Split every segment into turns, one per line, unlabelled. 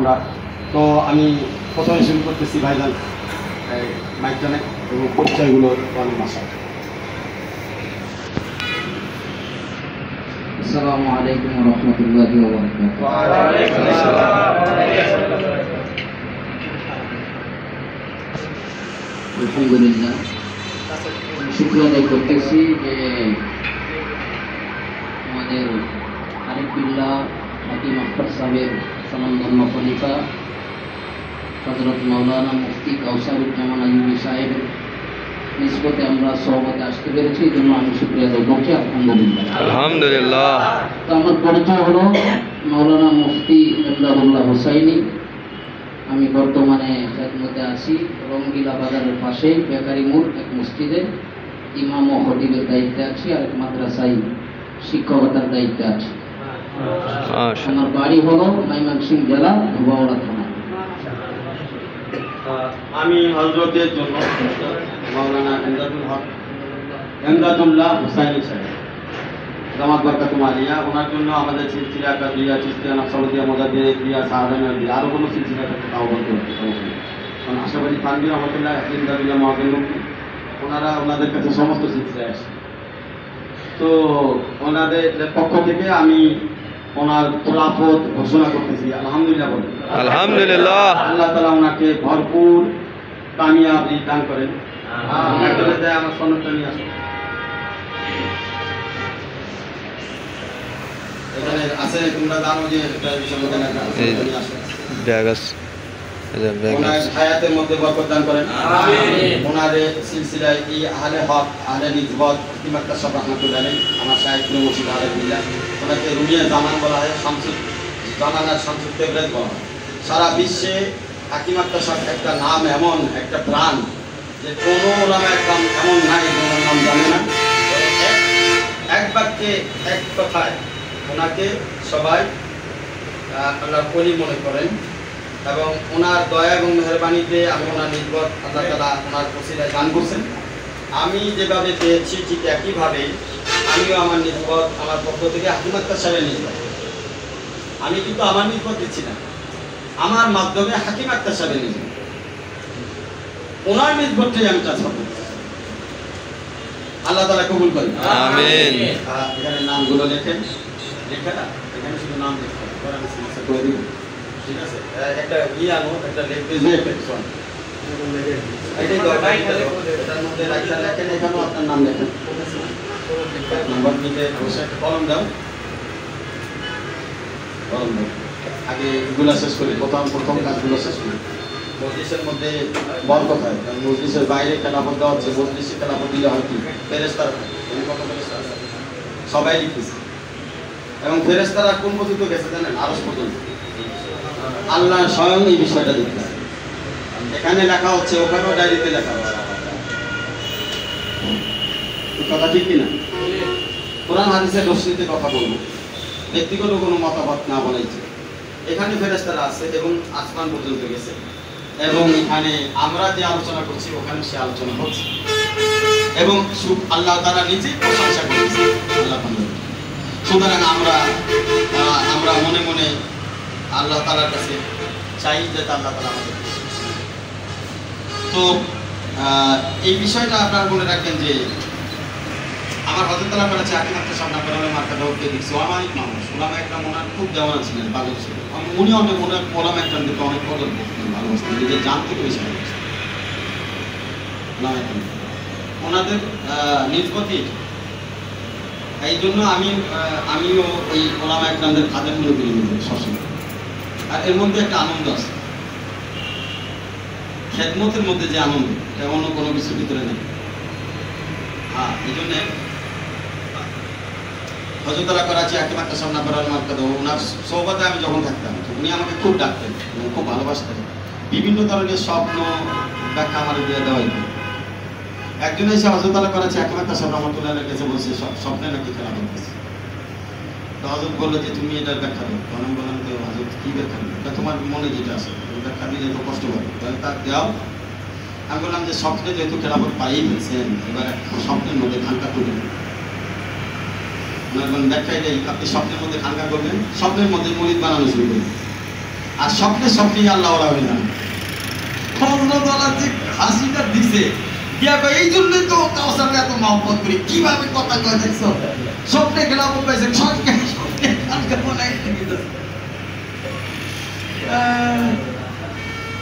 আমরা। তো আমি প্রথমে শুরু করতেছি ভাইজান মাইকজনে এবং পরিচয়গুলো অনেক বাসায়।
আসসালামু আলাইকুম ওয়া রাহমাতুল্লাহি ওয়া বারাকাতুহু।
ওয়া আলাইকুম আসসালাম।
আলহামদুলিল্লাহ, শুকরিয়া আদায় করতেছি যে আমাদের আরিফুল্লাহ হাকিম আখতার সাহেবের স্বনামধন্য খলিফা হযরত মাওলানা মুফতি কাউসারুজ্জামান আইয়ুবী সাহেবের নিসবতে আমরা সহবতে আসতে পেরেছি, এই জন্য আমি শুকরিয়া আদায় করছি। আলহামদুলিল্লাহ।
আলহামদুলিল্লাহ।
তো আমার পরিচয় হলো মাওলানা মুফতি ইমদাদুল্লাহ হুসাইনি। আমি বর্তমানে খেদমতে আছি রঙ্গিলা বাজারের পাশে বেকারি মোড় এক মসজিদে ইমাম ও খতিবের দায়িত্বে আছি, আর এক মাদ্রাসায় শিক্ষকতার দায়িত্বে আছি। আমার বাড়ি হলো ময়মনসিংহ জেলা ধোবাউড়া থানা।
আমি হযরতের জন্য মাওলানা ইমদাদুল্লাহ হুসাইনি সাহেব জামাত বরকাতুল আলিয়া, ওনার জন্য আমাদের সিলসিলা কাদরিয়া চিশতিয়া নকশবন্দিয়া মুজাদ্দিদিয়া সাহাবায়ে আরো কোনো সিলসিলা থেকে আহ্বান করতে কারণ আশাবাদী থানভী রহমতুল্লাহ ইমদাদুল্লাহ মহাদিন মুফতি ওনারা ওনাদের কাছে সমস্ত সিলসিলা আসে। তো ওনাদের পক্ষ থেকে আমি ওনার খেলাফত ঘোষণা করতেছি। আলহামদুলিল্লাহ বলেন।
আলহামদুলিল্লাহ।
আল্লাহ তাআলা ওনাকে ভরপুর কামিয়াবি দান করেন। একজনে যায় আমার সনদটা নিয়ে আসো। এখানে আছে, তোমরা জানো যে এটা বিষয়ে লেখা আছে, নিয়ে আসো।
ব্যাগাস
ওনার হায়াতের মধ্যে বরকত দান করেন। আমিন। ওনার সিলসিলায় এই আহলে হক আহলে নিসবত ইমামটা সব রহমাতুল্লাহ আলাইহি আমার শাইখ মুর্শিদ আলহামদুলিল্লাহ, ওনাকে রুমিয়া জামান বলা হয়, শামসুল জানানার শামসুল তেবরেজ বলা হয়। সারা বিশ্বে হাকিমাত্তা সব একটা নাম, এমন একটা প্রাণ যে কোনো ওলামা একদম এমন নাই যে ওনার নাম জানে না। এক বাক্যে এক কথায় ওনাকে সবাই আল্লাহর ওলি মনে করেন এবং ওনার দয়া এবং মেহরবানিতে আমি ওনার নির্ভর আল্লাহ তাআলা ওনার ওসিলায় দান করছেন। আমি যেভাবে পেয়েছি ঠিক একইভাবে আমিও আমার নির্ভর আমার পক্ষ থেকে হাকিম আখতার সাহেবের নির্ভর। আমি কিন্তু আমার নির্ভর দিচ্ছি না, আমার মাধ্যমে হাকিম আখতার সাহেবের নির্ভর, ওনার নির্ভরটাই আমি ট্রান্সফার করছি। আল্লাহ তাআলা কবুল করেন।
আমিন।
এখানে নামগুলো লেখেন, লেখে না এখানে শুধু নাম লিখতে হবে, পরে আমি সিগনেচার করে দিব। ঠিক আছে, একটা আনো, একটা লিখতে এটার মধ্যে লেখা লেখেন, এখানেও আপনার নাম লেখেন, নাম্বার নিতে অবশ্যই একটা কলম দাও, কলম দাও। আগে এগুলো শেষ করি, প্রথম কাজগুলো শেষ করি। মজলিসের মধ্যে বরকত হয়, কারণ মজলিসের বাইরে খেলাফত দেওয়া হচ্ছে, মজলিসে খেলাফত দিলে হয় কি ফেরেশতারা সবাই লিখতেছে এবং ফেরেশতারা কোন পর্যন্ত গেছে জানেন? আরশ পর্যন্ত। আল্লাহ স্বয়ং এই বিষয়টা দেখতেছে। এখানে লেখা হচ্ছে, ওখানেও ডায়েরিতে লেখা হচ্ছে। কথা ঠিক কিনা? কোরআন হাদিসের রশ্মিতে কথা বলবো, ব্যক্তিগত কোনো মতামত না বলাইছে। এখানে ফেরেশতারা আছে এবং আসমান পর্যন্ত গেছে এবং এখানে আমরা যে আলোচনা করছি ওখানে সে আলোচনা হচ্ছে এবং আল্লাহ তাআলা নিজেই প্রশংসা করছে। আল্লাহ সুতরাং আমরা মনে মনে আল্লাহ তাআলার কাছে চাই যে আল্লাহ তাআলা আমাদের। তো এই বিষয়টা আপনারা মনে রাখবেন যে আমার হযরত তাআলা করেছে হাকিম আখতার সাহেব নাকালে মার্কাটা ওকে দেখছি, অনেক মানুষ ওলামা একরাম ওনার খুব দেওয়ানা ছিলেন, ভালো ছিল। উনি অনেক ওলামা একরামদেরকে অনেক কদর করতেন, ভালোবাসতেন, নিজের জান থেকে বেশি ভালোবাসতেন। ওনাদের নিসবতি এই জন্য আমিও ওই ওলামা একরামদের খাদের মূল্য করে নিব সবসময়। আর এর মধ্যে একটা আনন্দ আছে, খেদমতের মধ্যে যে আনন্দ, এটা অন্য কোনো কিছুর ভিতরে নেই। হ্যাঁ, এই জন্যে হযরত তাআলা করাচি হাকিম আখতার সাহেব নাকালে মার্কাটা, ওনার সোহবতে আমি যখন থাকতাম উনি আমাকে খুব ডাকতেন এবং খুব ভালোবাসতেন। বিভিন্ন ধরনের স্বপ্ন ব্যাখ্যা আমার দিয়ে দেওয়া হইত। একজন এসে হযরত তাআলা করাচি হাকিম আখতার সাহেব রহমাতুল্লাহ কাছে বলছে স্বপ্নে নাকি খেলা করতেছে। তো হযরত বললো যে তুমি এটার ব্যাখ্যা দাও। আমি বললাম যে হযরত কি ব্যাখ্যা দেবো? তোমার মনে যেটা আছে ব্যাখ্যা দিলে তো কষ্ট হবে, তাহলে তার দেওয়া। আমি বললাম যে স্বপ্নে যেহেতু খেলাফত পাইয়ে ফেলছেন, এবার স্বপ্নের মধ্যে খানকা করবেন। ব্যাখ্যা এটাই, আপনি স্বপ্নের মধ্যে খানকা করবেন, স্বপ্নের মধ্যে মরিদ বানানো শুরু করবেন। আর স্বপ্নে স্বপ্নেই আল্লাহ ওরা হয়ে যান। যে হাসিটা দিছে দিয়া কয় এই জন্যই তো কাউসারকে এত মহব্বত করি। কিভাবে কথা কয় দেখছো, স্বপ্নে খেলাফত পাইছে, স্বপ্নে কালকে মনে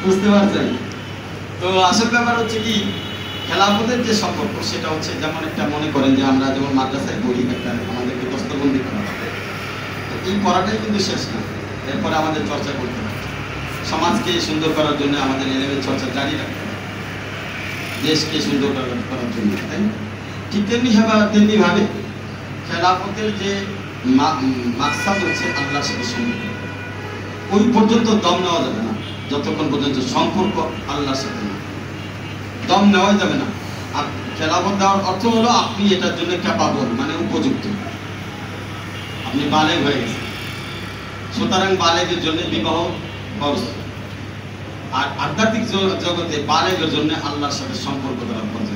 বুঝতে পারছেন? তো আসল ব্যাপার হচ্ছে কি, খেলাফতের যে সম্পর্ক সেটা হচ্ছে যেমন একটা মনে করেন যে আমরা যেমন মাদ্রাসায় পড়ি, একটা আমাদেরকে দস্তবন্দি করা হবে, তো এই পড়াটাই কিন্তু শেষ না, এরপরে আমাদের চর্চা করতে হবে। সমাজকে সুন্দর করার জন্য আমাদের এলেমের চর্চা জারি রাখতে হবে, দেশকে সুন্দর করার জন্য, তাই ঠিক তেমনি ভাবে খেলাফতের যে মাকসাদ হচ্ছে আল্লাহর সাথে সম্পর্ক, ওই পর্যন্ত দম নেওয়া যাবে না যতক্ষণ পর্যন্ত সম্পর্ক আল্লাহর সাথে না। দম নেওয়াই যাবে না। আর খেলাফত দেওয়ার অর্থ হলো আপনি এটার জন্য ক্যাপাবল, মানে উপযুক্ত, আপনি বালেগ হয়ে গেছেন। সুতরাং বালেগের জন্য বিবাহ ফরজ। আর আধ্যাত্মিক জগতে বালেগের জন্য আল্লাহর সাথে সম্পর্ক করা ফরজ।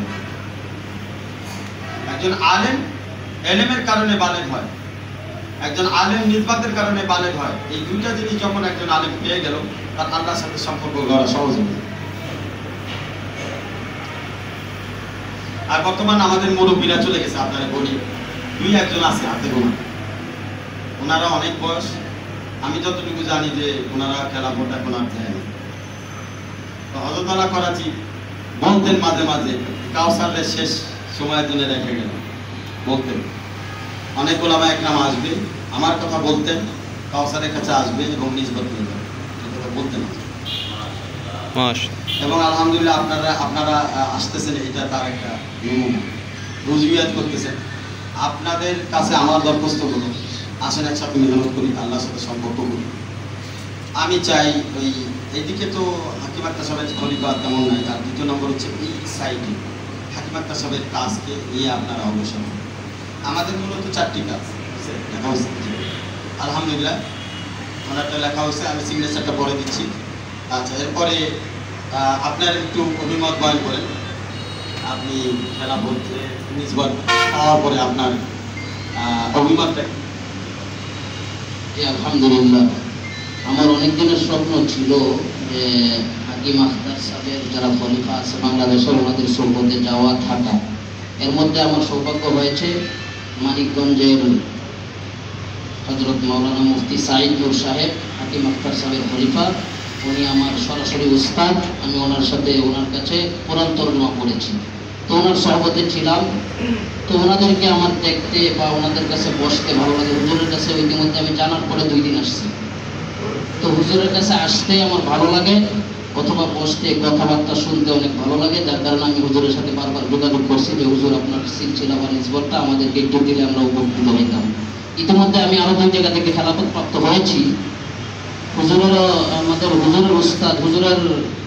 একজন আলেম এলেমের কারণে বালেগ হয়, একজন আলেম নিসবাতের কারণে বালেগ হয়। এই দুইটা জিনিস যখন একজন আলেম পেয়ে গেল, তার আল্লাহর সাথে সম্পর্ক করা সহজ হবে। আর বর্তমান আমাদের মুরব্বীরা চলে গেছে, আপনারা বলি দুই একজন আছে হাতে গোনা, ওনারা অনেক বয়স। আমি যতটুকু জানি যে ওনারা খেলাফত এখন আর দেয় না। তো হযরত করাচি বলতেন মাঝে মাঝে, কাউসারের শেষ সময়ের জন্য রেখে গেল, বলতেন অনেক ওলামা একরাম আসবে, আমার কথা বলতেন, কাউসারের কাছে আসবে এবং নিসবত নিয়ে যাবে, এই কথা বলতেন। এবং আলহামদুলিল্লাহ আপনারা আসতেছেন, এটা তার একটা নমুনা, রুজুয়াত করতেছেন। আপনাদের কাছে আমার দরখাস্ত হলো, আসেন একসাথে মেহনত করি, আল্লাহর সাথে সম্পর্ক করি। আমি চাই ওই এইদিকে তো হাকিম আক্তার সাহেবের খলিফা তেমন নাই, আর দ্বিতীয় নম্বর হচ্ছে এই সাইডে হাকিম আক্তার সাহেবের কাজকে নিয়ে আপনারা অবসর হন। আমাদের মূলত 4টি কাজ লেখা হয়েছে, আলহামদুলিল্লাহ ওনারটা লেখা হয়েছে, আমি সিগনেচারটা পরে দিচ্ছি। আচ্ছা, এরপরে আপনার একটু অভিমত বয়ান করেন। আপনি খেলাফত নিসবত পাওয়ার পরে আপনার অভিমতটা।
আলহামদুলিল্লাহ, আমার অনেক দিনের স্বপ্ন ছিল যে হাকিম আখতার সাহেবের যারা খলিফা আছে বাংলাদেশের, ওনাদের সোহবতে যাওয়া থাকা। এর মধ্যে আমার সৌভাগ্য হয়েছে মানিকগঞ্জের হযরত মাওলানা মুফতি সাঈদ নূর সাহেব, হাকিম আখতার সাহেবের খলিফা, উনি আমার সরাসরি উস্তাদ। আমি ওনার সাথে ওনার কাছে কোরআন তর্জমা করেছি, তো ওনার সহবতে ছিলাম। তো ওনাদেরকে আমার দেখতে বা ওনাদের কাছে বসতে ভালো লাগে। হুজুরের কাছে ইতিমধ্যে আমি জানার পরে 2 দিন আসছি, তো হুজুরের কাছে আসতে আমার ভালো লাগে, অথবা বসতে কথাবার্তা শুনতে অনেক ভালো লাগে। যার কারণে আমি হুজুরের সাথে বারবার যোগাযোগ করছি যে হুজুর আপনার সিলসিলা বা নিসবতটা আমাদেরকে একটু দিলে আমরা উপকৃত হইতাম। ইতিমধ্যে আমি আরো 2 জায়গা থেকে খেলাফত প্রাপ্ত হয়েছি। হুজুরের আমাদের হুজুরের উস্তাদ, হুজুরের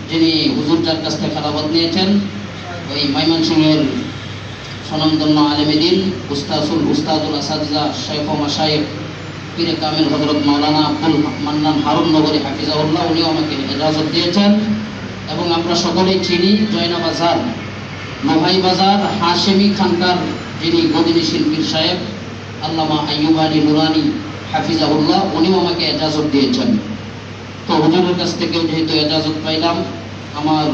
যিনি হুজুর যার কাছ থেকে খেলাফত নিয়েছেন, ওই ময়মনসিংহের স্বনামধন্য আলেমে দ্বীন উস্তাদুল আসাদিজা শাইখ ও মাশায়েখ পীরে কামিল হযরত মাওলানা আব্দুল মান্নান হারুন নগরী হাফিজাহুল্লাহ, উনিও আমাকে ইজাজত দিয়েছেন। এবং আমরা সকলেই চিনি জয়না বাজার, লোহাই বাজার হাশেমি খানকার যিনি গদিনী শিল্পীর সাহেব আল্লামা আইয়ুব আলী নুরানি হাফিজাহুল্লাহ, উনিও আমাকে ইজাজত দিয়েছেন। তো হুজুরের কাছ থেকে যেহেতু ইজাজত পাইলাম, আমার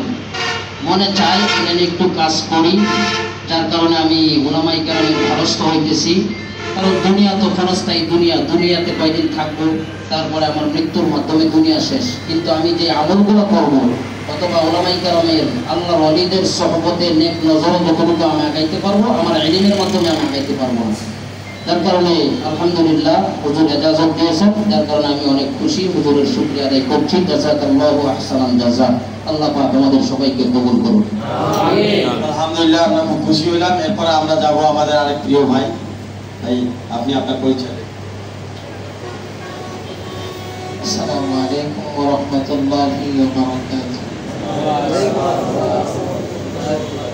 মনে চাই এখানে একটু কাজ করি, যার কারণে আমি উলামায়ে কেরামের দ্বারস্থ হইতেছি। কারণ দুনিয়া তো ক্ষণস্থায়ী দুনিয়া, দুনিয়াতে কয়দিন থাকবো, তারপরে আমার মৃত্যুর মাধ্যমে দুনিয়া শেষ। কিন্তু আমি যে আমলগুলো করবো, অথবা উলামায়ে কেরামের আল্লাহর ওয়ালিদের সহবতে নেক নজরে যতটুকু আমি আগাইতে পারবো, আমার ইলমের মাধ্যমে আমি আগাইতে পারবো। যার কারণে আলহামদুলিল্লাহ হুজুর ইজাজত দিয়েছেন, যার কারণে আমি অনেক খুশি, হুজুরের শুকরিয়া আদায় করছি। জাযাকাল্লাহু আহসানান জাযা। আল্লাহ পাক আমাদের সবাইকে কবুল করুন।
আমিন। আলহামদুলিল্লাহ, আমরা খুব খুশি হলাম। এরপর আমরা যাব আমাদের আরেক প্রিয় ভাই। ভাই, আপনি আপনার পরিচয় দেন।
আসসালামু আলাইকুম ওয়া রাহমাতুল্লাহি ওয়া বারাকাতুহু।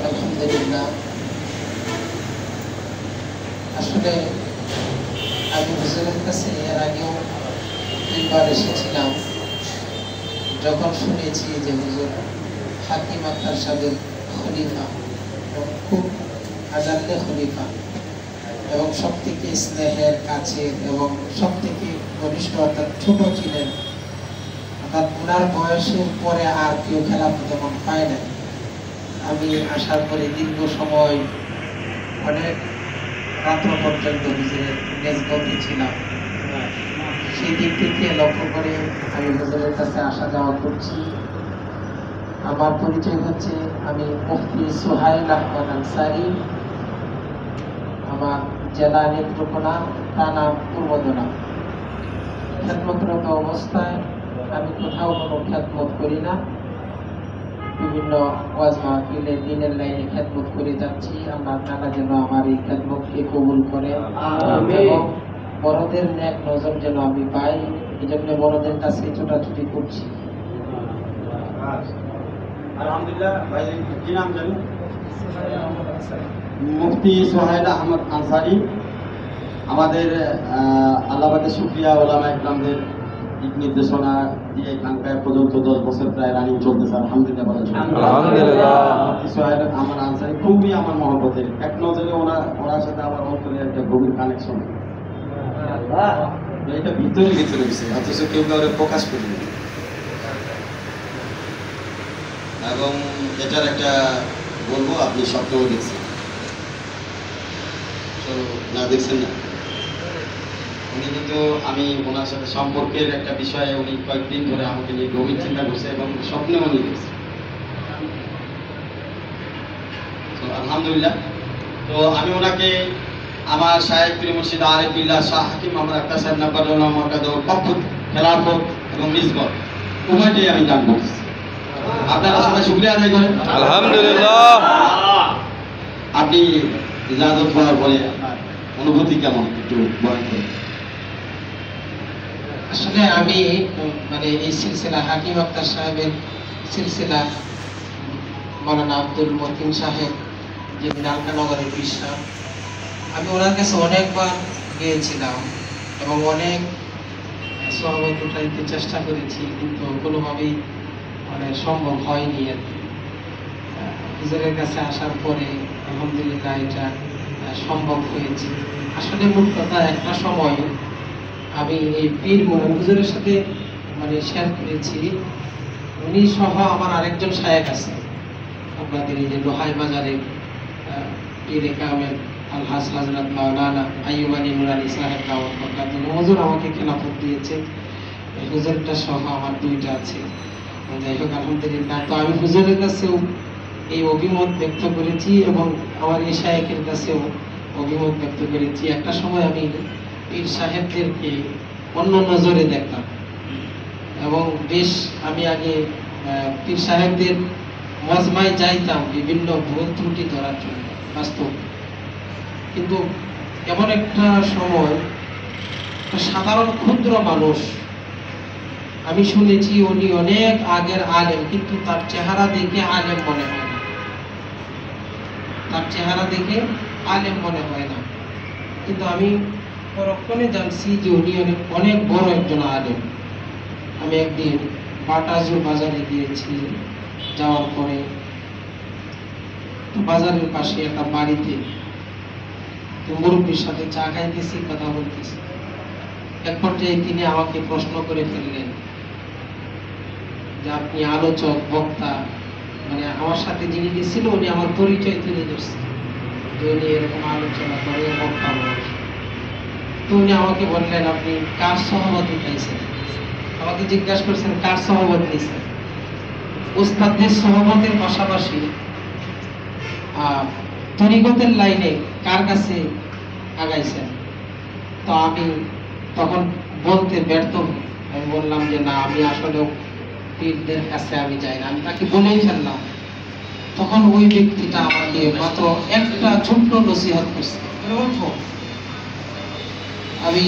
আলহামদুলিল্লাহ, আসলে আমি হুজুরের কাছে এর আগেও 3বার এসেছিলাম। যখন শুনেছি যে হুজুর হাকিম আক্তার সাহেবের খলিফা, খুব আজাল্লে খলিফা, এবং সব থেকে স্নেহের কাছের এবং সব থেকে ঘনিষ্ঠ অর্থাৎ ছোট ছিলেন
অর্থাৎ ওনার বয়সের পরে আর কেউ খেলাফত তেমন পায় না। আমি আসার পরে দীর্ঘ সময় অনেক রাত্র পর্যন্ত হুজুরের নেজবতে ছিলাম। সেই দিক থেকে লক্ষ্য করে আমি হুজুরের কাছে আসা যাওয়া করছি। আমার পরিচয় হচ্ছে, আমি মুফতি সোহাইল আহমদ আনসারী। আমার জেলা নেত্রকোনা, থানা পূর্বদনা। খেদমতরত অবস্থায় আমি কোথাও কোনো খেদমত করি না, বিভিন্ন ওয়াজ মাহফিলে দিনের লাইনে খেদমত করে যাচ্ছি। আল্লাহ তাআলা যেন আমার এই খেদমতকে কবুল করে এবং বড়দের নেক নজর যেন আমি পাই, এই জন্য বড়দের কাছে ছোটাছুটি করছি।
আলহামদুলিল্লাহ। ভাই কি নাম জানি? মুফতি সোহাইল আহমদ আনসারী। আমাদের আল্লাহবাদের শুকরিয়া, ওলামা ইকরামদের দিক নির্দেশনা দিয়ে এখানকার পর্যন্ত 10 বছর প্রায় রানিং চলতেছে। আলহামদুলিল্লাহ।
আলহামদুলিল্লাহ।
মুফতি সোহাইল আহমদ আনসারী খুবই আমার মহব্বতের। এক নজরে ওনার সাথে আমার অন্তরের একটা গভীর কানেকশন। এটা ভিতরে ভিতরে বিষয়, অথচ কেউ কাউরে প্রকাশ করি না। এবং এটার একটা বলবো, আপনি স্বপ্নও দেখছেন তো না, দেখছেন না? উনি কিন্তু, আমি ওনার সাথে সম্পর্কের একটা বিষয়ে উনি কয়েকদিন ধরে আমাকে নিয়ে গভীর চিন্তা করছে এবং স্বপ্নে উনি দেখছে। তো আলহামদুলিল্লাহ। তো আমি ওনাকে আমার শায়েখ পীর মুর্শিদ আরিফ বিল্লাহ শাহ হাকিম আমার একটা সাহেব নাকারুল্লাহ মাকাদর পক্ষ খেলাফত এবং নিসবত উভয়টাই আমি দান করছি। আপনারা সবাই শুকরিয়া আদায় করেন।
আলহামদুলিল্লাহ।
আপনি ইজাজত পাওয়ার পরে আপনার অনুভূতি কেমন একটু বলেন তো।
আসলে আমি মানে এই সিলসিলা হাকিম আক্তার সাহেবের সিলসিলা মৌলানা আব্দুল মতিন সাহেব, যিনি নালকানগরের পীর সাহেব, আমি ওনার কাছে অনেকবার গিয়েছিলাম এবং অনেক সহবত উঠাইতে চেষ্টা করেছি, কিন্তু কোনোভাবেই মানে সম্ভব হয়নি আর কি। হুজুরের কাছে আসার পরে আলহামদুলিল্লাহ এটা সম্ভব হয়েছে। আসলে মূল কথা, একটা সময় আমি এই পীর হুজুরের সাথে মানে শেয়ার করেছি, উনি সহ আমার আরেকজন শায়েখ আছে আপনাদের এই যে লোহাই বাজারে পীরে কামেল আলহাজ হযরত মাওলানা আইয়ুব আলী নুরানি সাহেব দাওয়াত বরকাতুহ হুজুর আমাকে খেলাফত দিয়েছে। এই হুজুরটা সহ আমার দুইটা আছে। যাই হোক আলহামদুলিল্লাহ। তো আমি হুজুরের কাছেও এই অভিমত ব্যক্ত করেছি এবং আমার এই শায়েখের কাছেও অভিমত ব্যক্ত করেছি। একটা সময় আমি পীর সাহেবদেরকে অন্য নজরে দেখতাম এবং বেশ আমি আগে পীর সাহেবদের মজমায় যাইতাম বিভিন্ন ভুল ত্রুটি ধরার জন্য, বাস্তব। কিন্তু এমন একটা সময় সাধারণ ক্ষুদ্র মানুষ, আমি শুনেছি উনি অনেক আগের আলেম, কিন্তু তার চেহারা দেখে আলেম মনে হয় না, তার চেহারা দেখে আলেম মনে হয় না। কিন্তু আমি পরক্ষণে জানছি যে উনি অনেক বড় একজন আলেম। আমি একদিন বাটাজু বাজারে গিয়েছি, যাওয়ার পরে বাজারের পাশে একটা বাড়িতে মুরব্বীর সাথে চা খাইতেছি, কথা বলতেছি। এক পর্যায়ে তিনি আমাকে প্রশ্ন করে ফেললেন যে আপনি আলোচক, বক্তা, মানে আমার সাথে যিনি ছিল উনি আমার পরিচয় তুলে ধরছে যে উনি এরকম আলোচনা করে, বক্তা বলে। তো উনি আমাকে বললেন আপনি কার সহমত উঠাইছেন, আমাকে জিজ্ঞাসা করছেন কার সহমত নিয়েছেন। উস্তাদের সহমতের পাশাপাশি তরিকতের লাইনে কার কাছে আগাইছেন। তো আমি তখন বলতে ব্যর্থ হই, আমি বললাম যে না, আমি আসলে পীরদের কাছে আমি যাই না। আমি তাকে বলেই ফেললাম। তখন ওই ব্যক্তিটা আমাকে মাত্র একটা ছোট্ট নসিহত করছে, আমি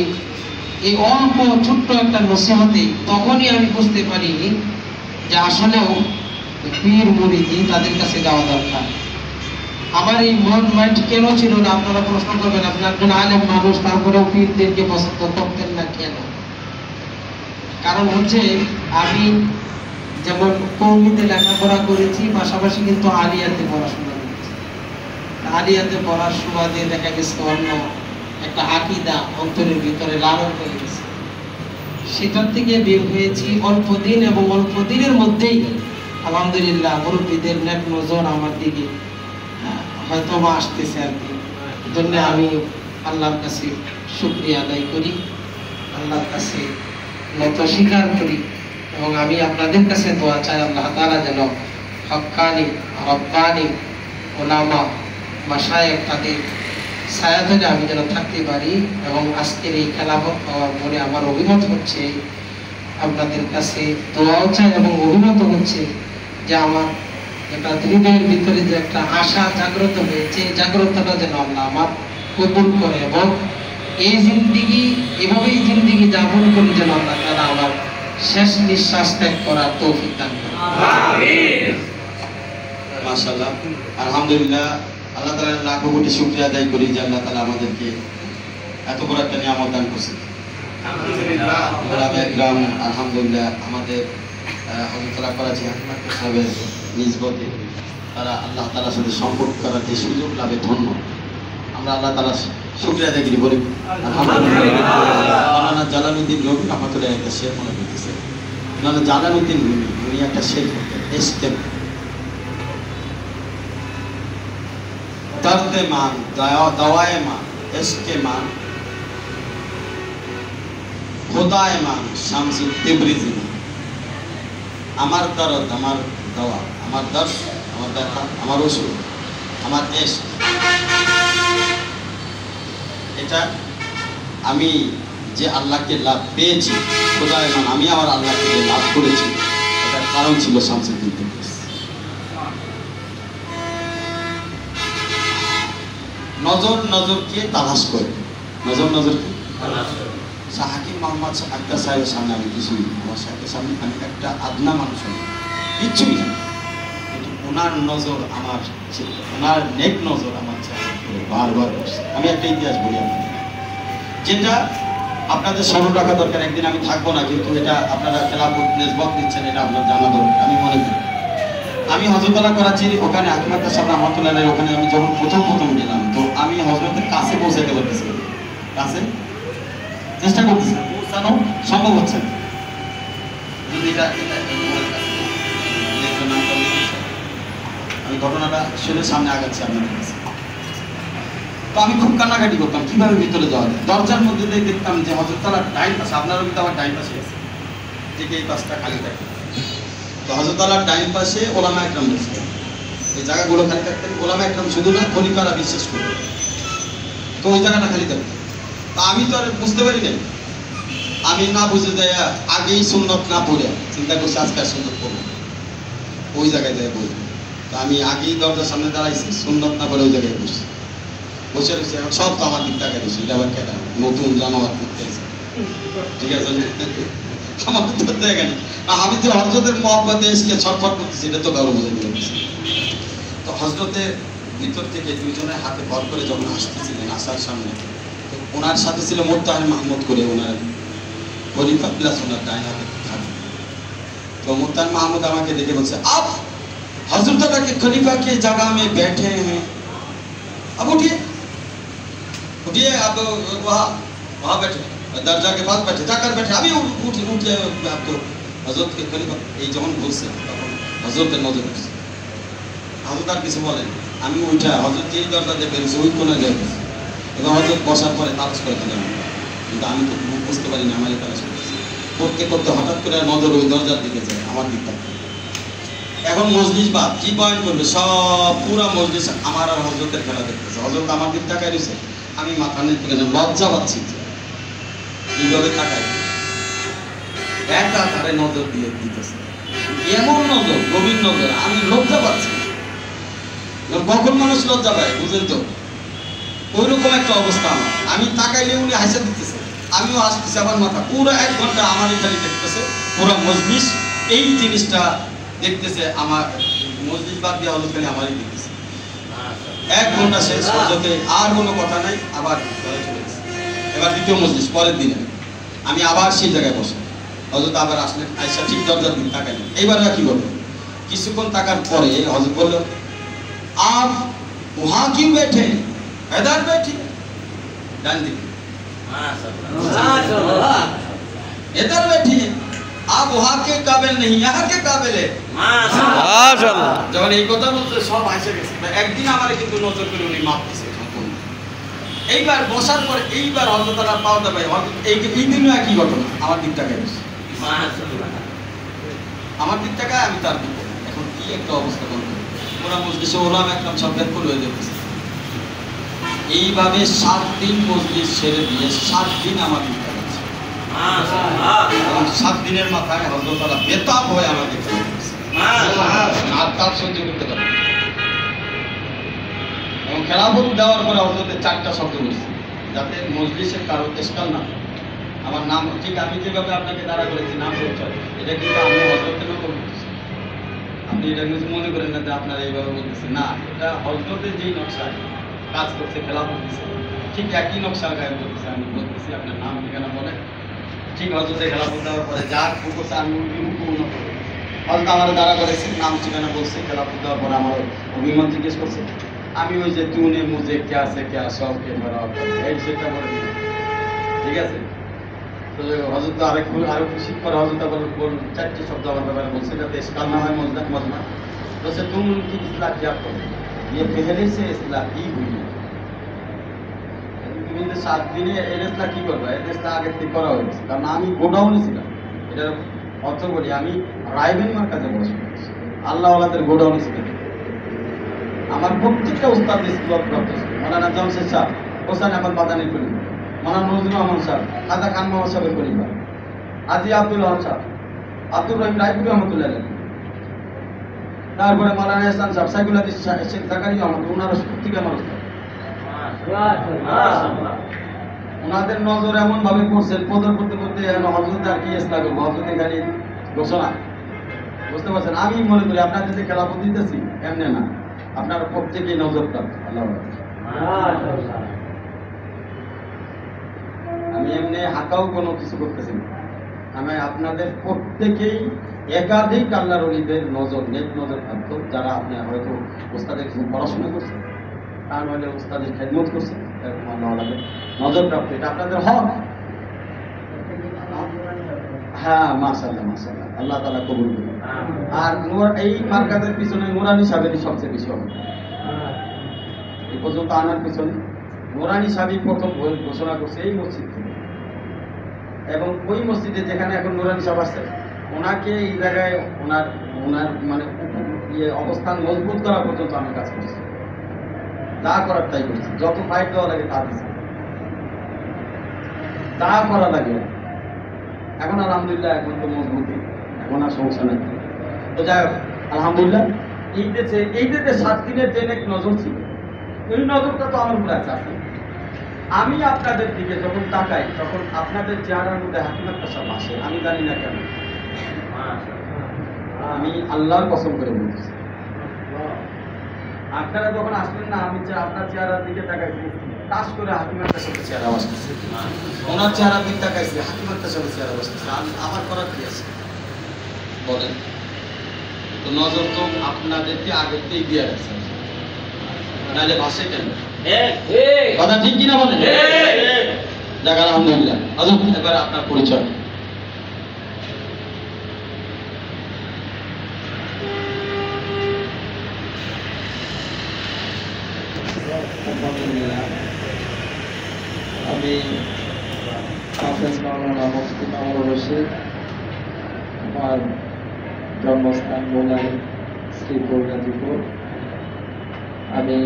এই অল্প ছোট্ট একটা নসিহতে তখনই আমি বুঝতে পারি যে আসলেও পীর মুরিদি তাদের কাছে যাওয়া দরকার। আমার এই মন মাইন্ড কেন ছিল না, আপনারা প্রশ্ন করবেন, আপনি একজন আলেম মানুষ, তারপরেও পীরদেরকে পছন্দ করতেন না কেন? কারণ হচ্ছে আমি যেমন কওমিতে লেখাপড়া করেছি, পাশাপাশি কিন্তু আলিয়াতে পড়াশোনা করেছি। আলিয়াতে পড়ার সুবাদে দেখা গেছে অন্য একটা আকীদা অন্তরের ভিতরে লালন হয়ে গেছে। সেটার থেকে বের হয়েছি অল্প দিন, এবং অল্প দিনের মধ্যেই আলহামদুলিল্লাহ মুরব্বীদের নেক নজর আমার দিকে হয়তো বা আসতেছে আর কি। জন্য আমি আল্লাহর কাছে শুকরিয়া আদায় করি, আল্লাহর কাছে নত স্বীকার করি, এবং আমি আপনাদের কাছে দোয়া চাই আল্লাহ তাআলা যেন হক্কানি রব্বানি ওলামা মাশায়েখ তাদের ছায়া ধরে আমি যেন থাকতে পারি। এবং আজকের এই খেলাফত পাওয়ার পরে আমার অভিমত হচ্ছে, আপনাদের কাছে দোয়াও চাই এবং অভিমত হচ্ছে যে আমার একটা হৃদয়ের ভিতরে যে একটা আশা জাগ্রত হয়েছে, জাগ্রতটা যেন আল্লাহ আমার কবুল করে, এবং এই জিন্দিগি এভাবেই জিন্দিগি যাপন করি যেন আল্লাহ তাআলা আমার শেষ নিঃশ্বাস ত্যাগ করার তৌফিক দান করেন।
আমিন। মাশাআল্লাহ, আলহামদুলিল্লাহ, আল্লাহ তাআলার লাখ কোটি শুকরিয়া আদায় করি যে আল্লাহ তাআলা আমাদেরকে এত বড় একটা নিয়ামত দান করেছেন। আলহামদুলিল্লাহ, ওলামায়ে কিরাম আলহামদুলিল্লাহ আমাদের হযরত করাচি সাহেবের নিসবতে তারা আল্লাহ তাআলার সাথে সম্পর্ক করার যে সুযোগ লাভে ধন্য। আমরা আল্লাহ তাআলার শুকরিয়া আদায় করি, বলি আলহামদুলিল্লাহ। মাওলানা জালালউদ্দিন রুমি রহমাতুল্লাহ একটা শের মনে করতেছে, মাওলানা জালালউদ্দিন রুমি উনি একটা শের করতেন, ইস্তেম दर्द मान दवाए मान इश्क़ मान खुदाए मान शामसुल तिब्रिज़ी আমার দরদ আমার দওয়া, আমার দর্দ আমার ব্যথা, আমার ওষুধ, আমার ইশক। এটা আমি যে আল্লাহকে লাভ পেয়েছি, খোদায়ে মান আমি আমার আল্লাহকে যে লাভ করেছি, এটার কারণ ছিল শামসুল তিব্রিজি। নজর নজরকে তালাশ করে, নজর নজরকে তালাশ করে। হাকিম মোহাম্মদ আক্তার সাহেবের সামনে আমি কিছুই, আমার সাহেবের সামনে আমি একটা আদনা মানুষ কিচ্ছুই না, কিন্তু ওনার নজর আমার, ওনার নেক নজর আমার বারবার করছে। আমি একটা ইতিহাস বলি আপনাদের, যেটা আপনাদের স্মরণ রাখা দরকার। একদিন আমি থাকবো না, কিন্তু এটা আপনারা খেলাফত নিসবত দিচ্ছেন, এটা আপনার জানা দরকার। আমি মনে করি আমি হযরতওয়ালা করাচির ওখানে হাকিম আক্তার সাহেব রহমাতুল্লাহ আলাইহির ওখানে আমি যখন প্রথম গেলাম, তো আমি হযরতের কাছে পৌঁছাতে পারতেছি, কাছে চেষ্টা করতেছি, পৌঁছানো সম্ভব হচ্ছে না। আমি ঘটনাটা শুনে সামনে আগাচ্ছি আপনাদের কাছে। তো আমি খুব কান্নাকাটি করতাম কিভাবে ভিতরে যাওয়া যায়। দরজার মধ্যে দিয়ে দেখতাম যে হযরতওয়ালার ডাইন পাশে, আপনারও কিন্তু আমার ডাইন পাশে আছে, ঠিক এই পাশটা খালি থাকে। তো হযরতওয়ালার ডাইন পাশে ওলামা একরাম বসে, এই জায়গাগুলো খালি থাকতেন। ওলামা একরাম শুধু না, খলিফারা বিশেষ করে, তো ওই জায়গাটা খালি থাকতো। তা আমি তো আর বুঝতে পারি না, আমি না বুঝে যায় আগেই সুন্নত না পড়ে চিন্তা করছি আজকে আর সুন্নত পড়বো, ওই জায়গায় যায় বলবো। তো আমি আগেই দরজার সামনে দাঁড়াইছি, সুন্নত না পড়ে ওই জায়গায় বসছি, বসে রয়েছি। এখন সব তো আমার দিক টাকা দিচ্ছি, এটা আবার কেনা নতুন জানোয়ার করতে আছে, ঠিক আছে আমার তো দেখা নেই। আমি যে হযরতের মহব্বতে এসে ছটফট করতেছি, এটা তো কারো বোঝাতে পারছি। তো হযরতের ভিতর থেকে দুইজনের হাতে ভর করে যখন আসতেছিলেন, আসার সামনে, তো ওনার সাথে ছিল মোত্তাহার মাহমুদ করে ওনার খলিফা প্লাস ওনার ডাইন হাতে থাকে। তো মোত্তাহার মাহমুদ আমাকে দেখে বলছে, আপ हज़रत के खलीफा की जगह में बैठे हैं, अब उठिए उठिए, अब वहाँ बैठे, दरजा के पास बैठे, जाकर बैठे, अभी उठिए आप तो हज़रत के खलीफा। এই যখন বলছে তখন হযরতের নজর পড়ছে। হযরত আর কিছু বলেন, আমি উঠা হযরত এই দরজা দিয়ে বেরিয়েছি, ওই কোণে যাই, এবং হযরত বসার পরে তালাশ করে দিলাম, কিন্তু আমি তো বুঝতে পারি না আমার তালাশ করতে করতে হঠাৎ করে নজর ওই দরজার দিকে যায়, আমার দিকটা। এখন মজলিস বাদ, কি পয়েন্ট করবে, সব পুরা মজলিস আমার আর হযরতের খেলা দেখতেছে। হযরত আমার দিক তাকায় রয়েছে, আমি মাথা নিচে করে লজ্জা পাচ্ছি, এইভাবে তাকাই, একটা ধারে নজর দিয়ে দিতেছে, এমন নজর, গভীর নজর, আমি লজ্জা পাচ্ছি। কখন মানুষ লজ্জা পায় বুঝেন তো, ওইরকম একটা অবস্থা আমার। আমি তাকাইলে উনি হাসে দিতেছে, আমিও হাসতেছি, আমার মাথা পুরো 1 ঘন্টা আমারই খালি দেখতেছে, পুরো মজলিস এই জিনিসটা দেখতেছে, আমার মসজিদ বাদ দিয়ে হযরত খালি আমারই দেখতেছে। 1 ঘন্টা শেষ, হযরতে আর কোনো কথা নাই, আবার ঘরে চলে গেছে। এবার দ্বিতীয় মজলিস পরের দিনে আমি আবার সেই জায়গায় বসে, হযরত আবার আসলেন, আয়েশা ঠিক দরজার দিকে তাকাইলেন। এইবার কি বলবো, কিছুক্ষণ তাকার পরে হযরত বলল, आप वहाँ क्यों बैठे, इधर बैठिए, डान दिखे। इधर बैठी आप वहाँ के काबिल नहीं यहाँ के काबिल है
মাশাআল্লাহ
যখন এই কথা বলতে সব হাসে গেছে একদিন আমার কিন্তু নজর করে উনি মাপ দিয়েছে এইবার বসার পর এইবার হযরত আল্লাহ পাওয়া ভাই এই দিনও একই ঘটনা আমার দিক থেকে আমার দিক থেকে আমি তার দিক এখন কি একটা অবস্থা করবো ওরা মজলিসে ওলাম একদম সব ব্যাক করে যাচ্ছে এইভাবে 7 দিন মজলিস ছেড়ে দিয়ে 7 দিন আমার দিক থেকে এবং 7 দিনের মাথায় হযরত আল্লাহ বেতাব হয়ে আমার দিক থেকে আর তার সহ্য করতে পারে এবং খেলাফত দেওয়ার পরে হযরতের 4টা শব্দ বলছে যাতে মজলিসে কারো ইশকাল না আমার নাম ঠিক আমি যেভাবে আপনাকে দাঁড়া করেছি নাম পরিচয় এটা কিন্তু আমি হযরতের নাম বলতেছি আপনি এটা কিছু মনে করেন না যে আপনারা এইভাবে বলতেছেন না এটা হযরতের যেই নকশায় কাজ করছে খেলাফত দিচ্ছে ঠিক একই নকশার গায়ে বলতেছে আমি বলতেছি আপনার নাম ঠিকানা বলে ঠিক হযরতের খেলাফত দেওয়ার পরে যা করছে আমি হুকুম হযরত আমার দাঁড়া করেছি নাম ঠিকানা বলছে খেলাফত দেওয়ার পরে আমার অভিমত জিজ্ঞেস করছে আমি ওই যে তুনে মুঝে क्या से क्या সব কে ভরা এই সেটা বলে ঠিক আছে তো হযরত আরো খুশি করে হযরত বল 4টি শব্দ আমার ব্যাপারে বলছে যাতে ইসলাম না হয় মজদা মজমা तो से तुम उनकी इस्लाह क्या करो ये पहले से इस्लाह की हुई है তুমি যে 7 দিনে এর ইসলাহ কি করবে এর ইসলাহ আগে থেকে করা হয়েছে কারণ আমি গোডাউনে ছিলাম এটার অর্থ বলি আমি রাইবেনিমার কাছে বসে আল্লাহ ওয়ালাদের গোডাউনে ছিলাম আমার প্রত্যেকটা উস্তাদ স্কুল প্রাপ্ত ছিল মাওলানা জামশেদ শাহ হোসেন আহমদ মাদানী করি মাওলানা নজরুল রহমান শাহ খাজা খান মোহাম্মদ সাহেবের পরিবার আজি আব্দুল হক শাহ আব্দুর রহিম রায়পুরি রহমতুল্লাহ তারপরে মাওলানা ইহসান শাহ সাইকুল হাদিস শেখ জাকারিয়া আহমদ ওনারা প্রত্যেকে আমার উস্তাদ ওনাদের নজর এমন ভাবে পড়ছেন পদর করতে করতে হযরত আর কি ইসলাম করবো হযরতের খালি ঘোষণা বুঝতে পারছেন আমি মনে করি আপনাদের যে খেলাফত দিতেছি এমনি না আপনার প্রত্যেকেই নজর প্রাপ্ত আল্লাহ আমি এমনি হাঁকাও কোনো কিছু করতেছি না আমি আপনাদের প্রত্যেকেই একাধিক আল্লাহর ওলিদের নজর নেক নজর প্রাপ্ত যারা আপনি হয়তো উস্তাদের কিছু পড়াশোনা করছেন তা নইলে উস্তাদের খেদমত করছেন এরকম আল্লাহ নজর প্রাপ্ত এটা আপনাদের হক হ্যাঁ মাশাআল্লাহ মাশাআল্লাহ আল্লাহ তাআলা কবুল করুন আর এই মার্কাদের পিছনে নুরানি সাহেবেরই সবচেয়ে বেশি হবে এই পর্যন্ত আনার পিছনে নুরানি সাহেবই প্রথম ঘোষণা করছে এই মসজিদ থেকে এবং ওই মসজিদে যেখানে এখন নুরানি সাহেব আসছে ওনাকে এই জায়গায় ওনার মানে অবস্থান মজবুত করা পর্যন্ত আমি কাজ করছি যা করার তাই করছি যত ফাইট দেওয়া লাগে তা দিচ্ছি যা করা লাগে এখন আলহামদুলিল্লাহ এখন তো মজবুতি এখন আর সমস্যা নেই তো যাই হোক আলহামদুলিল্লাহ এই যে 7 দিনের যে এক নজর ছিল ওই নজরটা তো আমার উপরে আছে আমি আপনাদের দিকে যখন তাকাই তখন আপনাদের চেহারার মধ্যে হাকিমাতটা সব আসে আমি জানি না কেন আমি আল্লাহর কসম করে বলছি আপনারা যখন আসলেন না আমি আপনার চেহারার দিকে তাকাইছি কাজ করে হাকিমাতটার সাথে চেহারা বসতেছে ওনার চেহারার দিকে তাকাইছি হাকিমাতটার সাথে চেহারা বসতেছে আমার করার কি আছে বলেন তো নজর তো আপনাদেরকে আগেতেই দিয়ে রাখছে নাহলে ভাষে কেন কথা ঠিক কিনা বলেন যাক আলহামদুলিল্লাহ এবার আপনার পরিচয়
আমি হাফেজ মাওলানা মুফতি মামুনুর রশিদ আমার জন্মস্থান মোলাই শ্রীপুর গাজীপুর আমি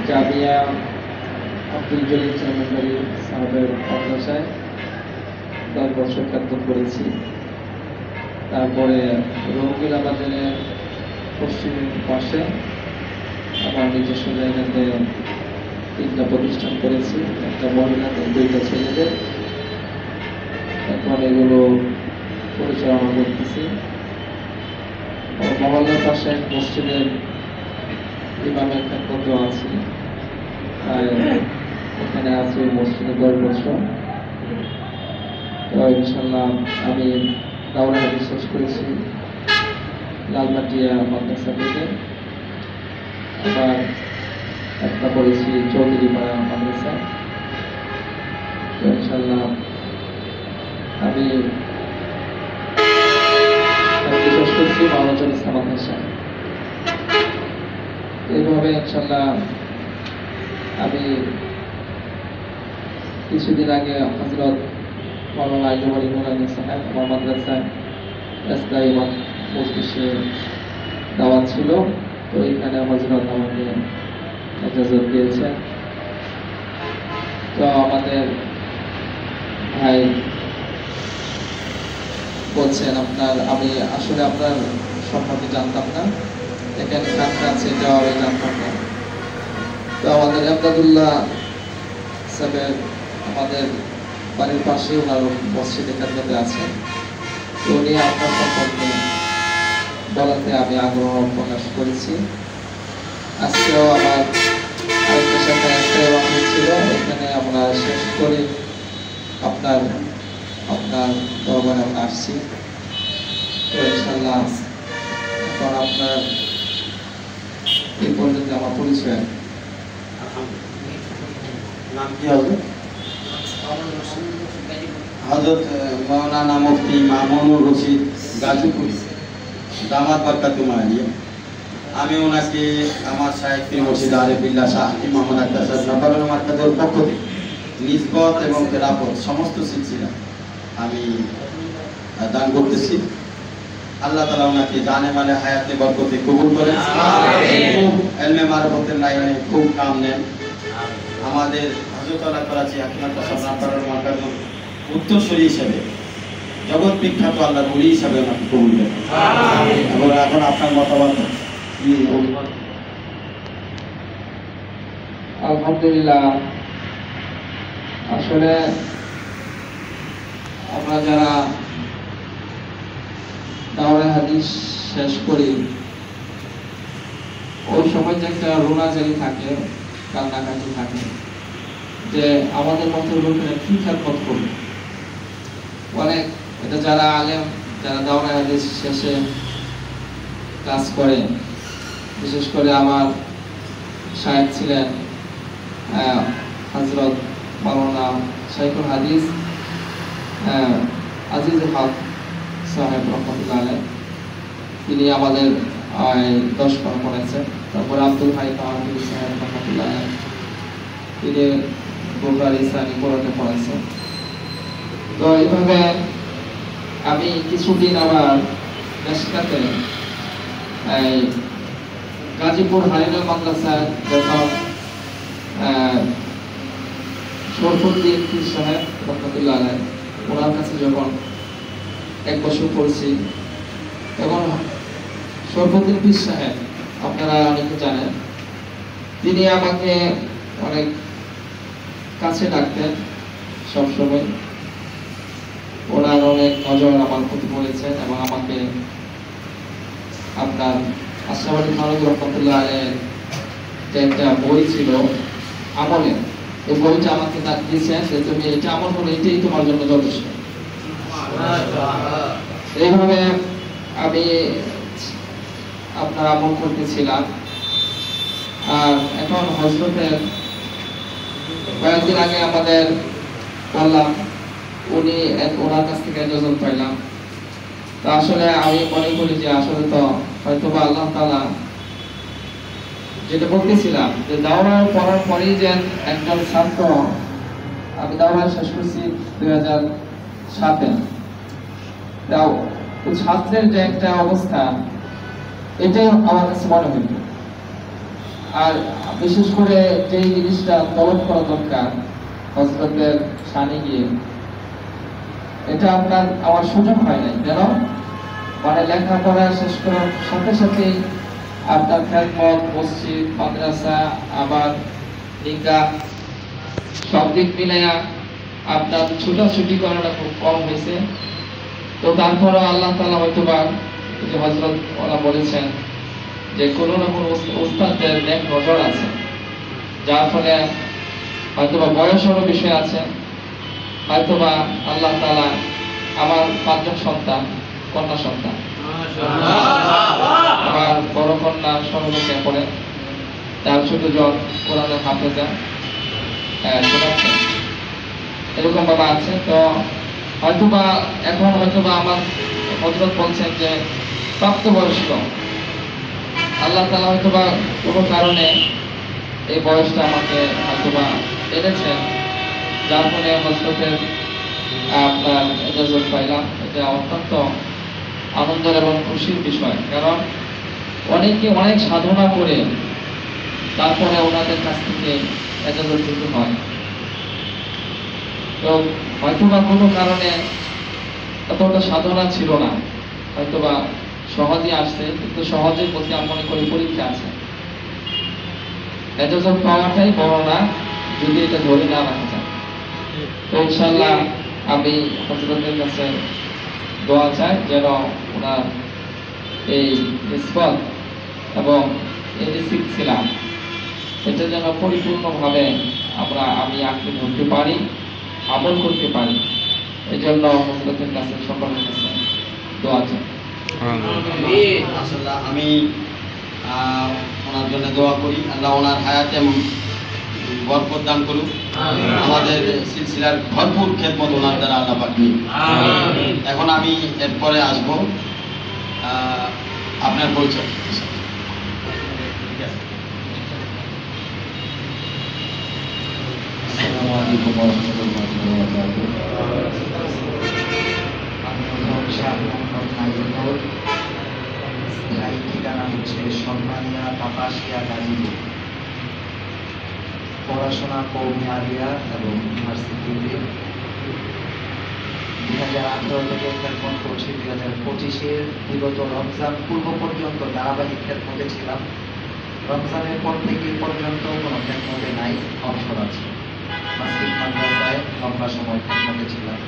জামিয়া আব্দুল জলিল চৌধুরী সাহেবের মাদ্রাসায় 10 বছর খেদমত করেছি তারপরে রঙ্গিলা বাজারের পশ্চিম পাশে আমার নিজস্ব জায়গাতে 3টা প্রতিষ্ঠান করেছি একটা মহিলাদের 2টা ছেলেদের এখন এগুলো পরিচালনা করতেছি মহল্লার পাশে মসজিদের ইমামের খেদমত আছি এখানে আছি মসজিদে 10 বছর তো ইনশাল্লাহ আমি দাওরা হাদিস শেষ করেছি লালমাটিয়া মাদ্রাসা থেকে আবার একটা পড়েছি চৌধুরী পাড়া মাদ্রাসা ইনশাল্লাহ আমি বিশ্বাস করছি মাওলানা ইসলাম হাসান এইভাবে ইনশাল্লাহ আমি কিছুদিন আগে হযরত মাওলানা আইয়ুব আলী নুরানী সাহেব আমার মাদ্রাসায় রাস্তায় মজলিসে দাওয়াত ছিল, তো এখানে হযরত আমাকে ইজাজত দিয়েছে। তো আমাদের ভাই বলছেন আমি আসলে আপনার সম্পর্কে জানতাম না, এখানে খানকা আছে এটাও আমি জানতাম না। তো আমাদের আব্দুল্লাহ সাহেব আমাদের বাড়ির পাশে ওনার মসজিদে খেদমতে আছে, তো উনি আপনার সম্পর্কে বলাতে আমি আগ্রহ প্রকাশ করেছি। আজকেও আমার আরেকটার সাথে একটাই বাকি ছিল, এখানে আমরা শেষ করে আপনার দরবারে আমরা আসছি। তো ইনশাল্লাহ এখন আপনার এই পর্যন্ত আমার পরিচয়।
নাম কি হবে? হযরত মাওলানা মুফতি মামুনুর রশিদ গাজীপুর দামাত বরকাতুল আলিয়া। আমি ওনাকে আমার শায়েখ মুর্শিদ আরিফুল্লাহ শাহ মোহাম্মদ আক্তার সাহেব নবরুল মার্কাজের পক্ষ থেকে নিসবত এবং খেলাফত সমস্ত সিলসিলা আমি দান করতেছি। আল্লাহ তাআলা ওনাকে জানে মালে হায়াতে বরকতে কবুল করেন, ইলমে মারিফতের লাইনে খুব কাম নেন। আমাদের হযরতওয়ালা করাচি হাকিমাত সাবরান মার্কাজের উত্তরসূরি হিসেবে জগৎ বিখ্যাত আল্লাহর ওলি হিসেবে ওনাকে কবুল করেন। এবং এখন আপনার মতামত কি?
আলহামদুলিল্লাহ, আসলে আমরা যারা দাওরায়ে হাদিস শেষ করি ওই সময় যে একটা রোনাজারি থাকে, কান্নাকাটি থাকে যে আমাদের মতো লোকেরা কি খেদমত করবে। অনেক এটা যারা আলেম, যারা দাওরায়ে হাদিস শেষে কাজ করে, বিশেষ করে আমার শায়েখ ছিলেন হযরত মাওলানা শাইখুল হাদিস আজিজুল হক সাহেব রহমতুল্লাহ আলাইহ, তিনি আমাদের 10 পারা পড়েছেন। তারপর আব্দুল হাই তাওয়াক্কুল সাহেব রহমতুল্লাহ আলাইহ, তিনি বুখারী সানি পড়াতে পড়েছেন। তো এইভাবে আমি কিছুদিন আবার দেশটাতে গাজীপুর হারিনাল মাদ্রাসায় যখন শরফুদ্দিন পীর সাহেব রহমতুল্লাহ আলাইহ ওনার কাছে যখন 1 বছর পড়ছি, তখন শরফুদ্দিন পীর সাহেব আপনারা অনেকে জানেন, তিনি আমাকে অনেক কাছে ডাকতেন সবসময়। ওনার অনেক নজর আমার প্রতি পড়েছেন এবং আমাকে আপনার আশরাফ আলী থানভী রহমতুল্লাহ আলাইহ যে একটা বই ছিল আমলের, এই বইটা আমাকে দিয়েছেন যে তুমি এটা আমল করো, এটাই তোমার জন্য যথেষ্ট। এইভাবে আমি আপনার আমল করতেছিলাম। আর এখন হযরতের কয়েকদিন আগে আমাদের বললাম উনি ওনার কাছ থেকে ইজাজত পাইলাম। তা আসলে আমি মনে করি যে আসলে তো হয়তো বা আল্লাহ তাআলা যেটা বলতেছিলাম যে দাওরা পড়ার পরেই যে একজন ছাত্র, আমি দাওরা শেষ করছি 2007-এ, তাও ছাত্রের যে একটা অবস্থা এটাই আমার কাছে মনে হইত। আর বিশেষ করে যে জিনিসটা তলব করা দরকার হযরতের শানে গিয়ে, এটা আমার সুযোগ হয় নাই। কেন? মানে লেখাপড়া শেষ করার সাথে সাথে আপনার খেদমত, মসজিদ, মাদ্রাসা, আবার নিকাহ সব দিক মিলাইয়া আপনার ছুটাছুটি করাটা খুব কম হয়েছে। তো তারপরও আল্লাহ তাআলা হয়তোবা যে হযরত ওরা বলেছেন যে কোনো না কোনো ওস্তাদের নেক নজর আছে, যার ফলে হয়তোবা বয়সেরও বিষয় আছে, হয়তোবা আল্লাহ তাআলা আমার 5জন সন্তান, কন্যা সন্তান, আমার বড় কন্যা সর্বকে পড়ে, তার ছোট জন কোরআনের হাফেজা শোনাচ্ছেন। এরকম ভাবে আছে। তো হয়তোবা এখন হয়তোবা আমার হযরত বলছেন যে প্রাপ্তবয়স্ক, আল্লাহ তাআলা হয়তোবা কোনো কারণে এই বয়সটা আমাকে হয়তোবা এনেছেন, যার ফলে হযরতের আপনার ইজাজত পাইলাম। এটা অত্যন্ত আনন্দের এবং খুশির বিষয়, কারণ অনেকে অনেক সাধনা করে তারপরে ওনাদের কাছ থেকে ইজাজত দিতে হয়। তো হয়তোবা কোনো কারণে এতটা সাধনা ছিল না, হয়তোবা সহজে আসছে, কিন্তু সহজের প্রতি আমি মনে করি পরীক্ষা আছে। ইজাজত পাওয়াটাই বড় না, যদি এটা ধরে না রাখা যায়। তো ইনশাআল্লাহ আমি হযরতের কাছে দোয়া চাই যেন ওনার এই নিসবত এবং এই যে সিলসিলা, এটা যেন পরিপূর্ণভাবে আমি আঁকড়ে ধরতে পারি, আমল করতে পারি। এই জন্য হযরতের কাছে সকলের কাছে দোয়া চাই।
আসলে আমি ওনার জন্য দোয়া করি, আল্লাহ ওনার হায়াতে বরকত দান করুক, আমাদের সিলসিলার ভরপুর খেদমত ওনার দ্বারা আল্লাহ পাক নিন। এখন আমি এরপরে আসবো আপনার পরিচয়।
আসসালামু আলাইকুম ওয়া রাহমাতুল্লাহি ওয়া বারাকাতুহু। আমি শাহ মোহাম্মদ নাইমুর, স্থায়ী ঠিকানা হচ্ছে সম্মানিয়া কাপাসিয়া গাজীপুর। পড়াশোনা কওমি আলিয়া এবং ইউনিভার্সিটিতে 2018 থেকে খেদমত করছি। 2025-এর বিগত রমজান পূর্ব পর্যন্ত ধারাবাহিক খেদমতে ছিলাম। রমজানের পর থেকে পর্যন্ত কোনো খেদমতে নাই, অবসর আছে। মসজিদ মাদ্রাসায় লম্বা সময় খেদমতে ছিলাম।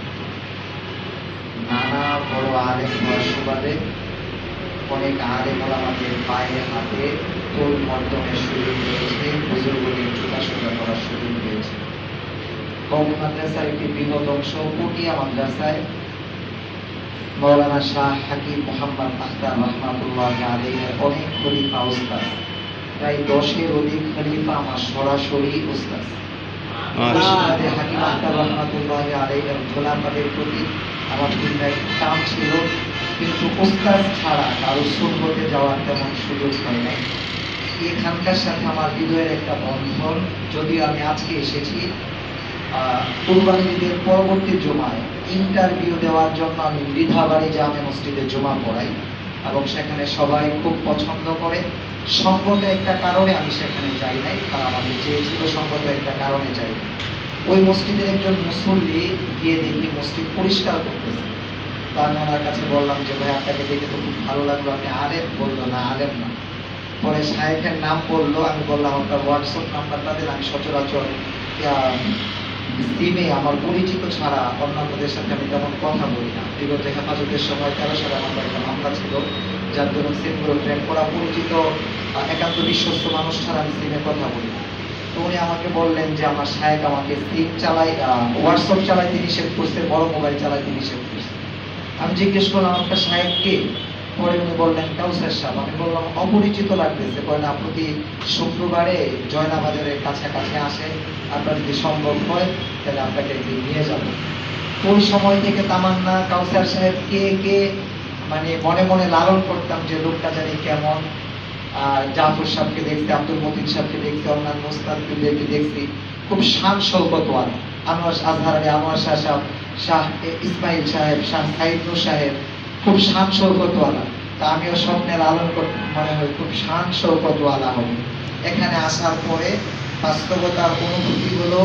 নানা বড় আলেম হওয়ার সুবাদে অনেক আলেম ওলামাদের পায়ে হাতে তোল মর্দনের সুযোগ পেয়েছে, বুজুর্গদের জুতাসোজা করার সুযোগ পেয়েছে। কওমি মাদ্রাসার একটি বৃহৎ অংশ পটিয়া মাদ্রাসায় মাওলানা শাহ হাকিম মোহাম্মদ আখতার রহমাতুল্লাহি আলাইহির অনেক খলিফা উস্তাদ, প্রায় 10-এর অধিক খলিফা আমার সরাসরি উস্তাদ। হাকিম আখতার রহমাতুল্লাহি আলাইহির খোলাফাদের প্রতি আমার টান ছিল, কিন্তু উস্তাদ ছাড়া কারো সুন্নতে যাওয়ার তেমন সুযোগ হয় নাই। এখানকার সাথে আমার হৃদয়ের একটা বন্ধন, যদিও আমি আজকে এসেছি কুরবানি ঈদের পরবর্তী জুমায় ইন্টারভিউ দেওয়ার জন্য। আমি মৃধাবাড়ি জামে মসজিদে জুমা পড়াই এবং সেখানে সবাই খুব পছন্দ করে। সঙ্গত একটা কারণে আমি সেখানে যাই নাই, তারা আমাদের চেয়েছিল সঙ্গত একটা কারণে যাই। ওই মসজিদের একজন মুসল্লি গিয়ে দেখি মসজিদ পরিষ্কার করতেছে। তো আমি ওনার কাছে বললাম যে ভাই আপনাকে দেখে তো খুব ভালো লাগলো, আপনি আলেম? বললো না, আলেম না। পরে শায়েখের নাম বললো, আমি বললাম আপনার হোয়াটসঅ্যাপ নাম্বারটা দেন। আমি সচরাচর সিমে আমার পরিচিত ছাড়া অন্যান্যদের সাথে আমি তেমন কথা বলি না। বিগত হেফাজতের সময় 13 সালে আমার একটা মামলা ছিল, যার জন্য সিমগুলো ট্র্যাক করা, পরিচিত একান্ত বিশ্বস্ত মানুষ ছাড়া আমি সিমে কথা বলি না। তো উনি আমাকে বললেন যে আমার শায়েখ আমাকে সিম চালাই, হোয়াটসঅ্যাপ চালাইতে নিষেধ করছে, বড় মোবাইল চালাইতে নিষেধ করছে। আমি জিজ্ঞেস করলাম আপনার শায়েখ কে? পরে উনি বললেন কাউসার সাহেব। আমি বললাম অপরিচিত লাগতেছে। বলেন প্রতি শুক্রবারে জয়নাবাজারের কাছাকাছি আসে, আপনার যদি সম্ভব হয় তাহলে আপনাকে একদিন নিয়ে যাব। ওই সময় থেকে তামান্না কাউসার সাহেব কে মানে মনে মনে লালন করতাম যে লোকটা জানি কেমন। জাফর সাহেবকে দেখছি, আব্দুল মতিন সাহেবকে দেখছি, অন্যান্য ওস্তাদদেরকে দেখছি, খুব শান শৌকতওয়ালা। আনোয়ার আজহার আলী আনোয়ার শাহ সাহেব, শাহ ইসমাইল সাহেব, শাহ সাইদ নূর সাহেব, খুব শান শৌকতওয়ালা। তা আমিও স্বপ্নে লালন করতে মনে হয় খুব শান শৌকতওয়ালা হবে। এখানে আসার পরে বাস্তবতার অনুভূতি হলো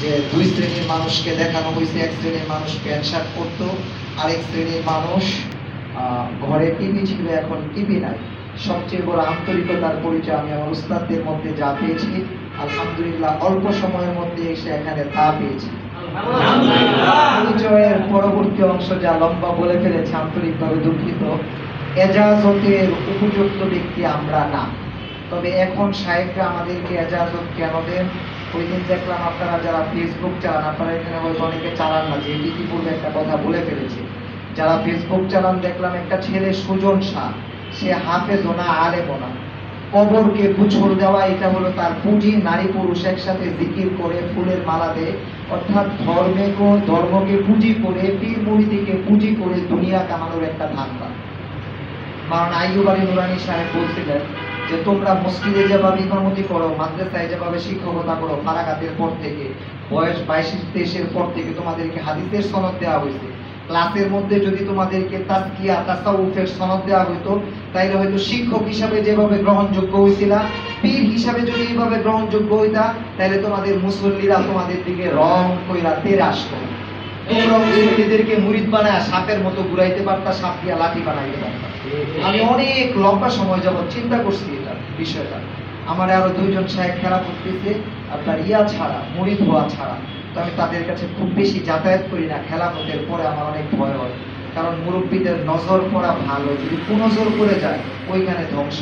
যে 2 শ্রেণীর মানুষকে দেখানো হয়েছে। এক শ্রেণীর মানুষ প্যান্ট শার্ট পরতো, আরেক শ্রেণীর মানুষ ঘরে টিভি ছিল, এখন টিভি নাই। সবচেয়ে বড় আন্তরিকতার পরিচয় আমি আমার উস্তাদদের মধ্যে যা পেয়েছি, আলহামদুলিল্লাহ অল্প সময়ের মধ্যে এসে এখানে তা পেয়েছি। পরিচয়ের পরবর্তী অংশ যা লম্বা বলে ফেলেছে, আন্তরিকভাবে দুঃখিত। এজাজতের উপযুক্ত ব্যক্তি আমরা না, তবে এখন শায়েখরা আমাদেরকে এজাজত কেন দেন? ওই দিন দেখলাম আপনারা যারা ফেসবুক চালান, আপনারা এখানে হয়তো অনেকে চালান না, যে ইতিপূর্বে একটা কথা বলে ফেলেছে। যারা ফেসবুক চালান দেখলাম একটা ছেলে সুজন শাহ, সে হাফেজও না আলেমও না, কবরকে বুঝর দেওয়া এটা হলো তার পুঁজি। নারী পুরুষ একসাথে জিকির করে ফুলের মালা দেয়, অর্থাৎ ধর্মকে পুঁজি করে, পীর মুরিদিকে পুঁজি করে দুনিয়া কামানোর একটা ধান্দা। মাওলানা আইয়ুব আলী নুরানি সাহেব বলছিলেন যে তোমরা মসজিদে যেভাবে ইমামতি করো, মাদ্রাসায় যেভাবে শিক্ষকতা করো, ফারাকাতের পর থেকে, বয়স 22-23-এর পর থেকে তোমাদেরকে হাদিসের সনদ দেওয়া হয়েছে। ক্লাসের মধ্যে যদি তোমাদেরকে তাজকিয়া, তাসাউফের সনদ দেওয়া হতো, তাইলে হয়তো শিক্ষক হিসাবে যেভাবে গ্রহণযোগ্য হয়েছিল, পীর হিসাবে যদি এইভাবে গ্রহণযোগ্য হইতা, তাইলে তোমাদের মুসল্লিরা তোমাদের দিকে রং কইরা তেরে আসতো। তোমরা মুসল্লিদেরকে মুরিদ বানায় সাপের মতো ঘুরাইতে পারতা, সাপ দিয়া লাঠি বানাইতে পারতা। আমি অনেক লম্বা সময় যাবত চিন্তা করছি এটা বিষয়টা। আমার আরো 2 জন সাহেব খেলা করতেছে আপনার ছাড়া, মুরিদ হওয়া ছাড়া। তো আমি তাদের কাছে খুব বেশি যাতায়াত করি না। খেলাফতের পরে আমার অনেক ভয় হয়, কারণ মুরব্বীদের নজর পড়া ভালো, যদি কুনজর করে যায় ওইখানে ধ্বংস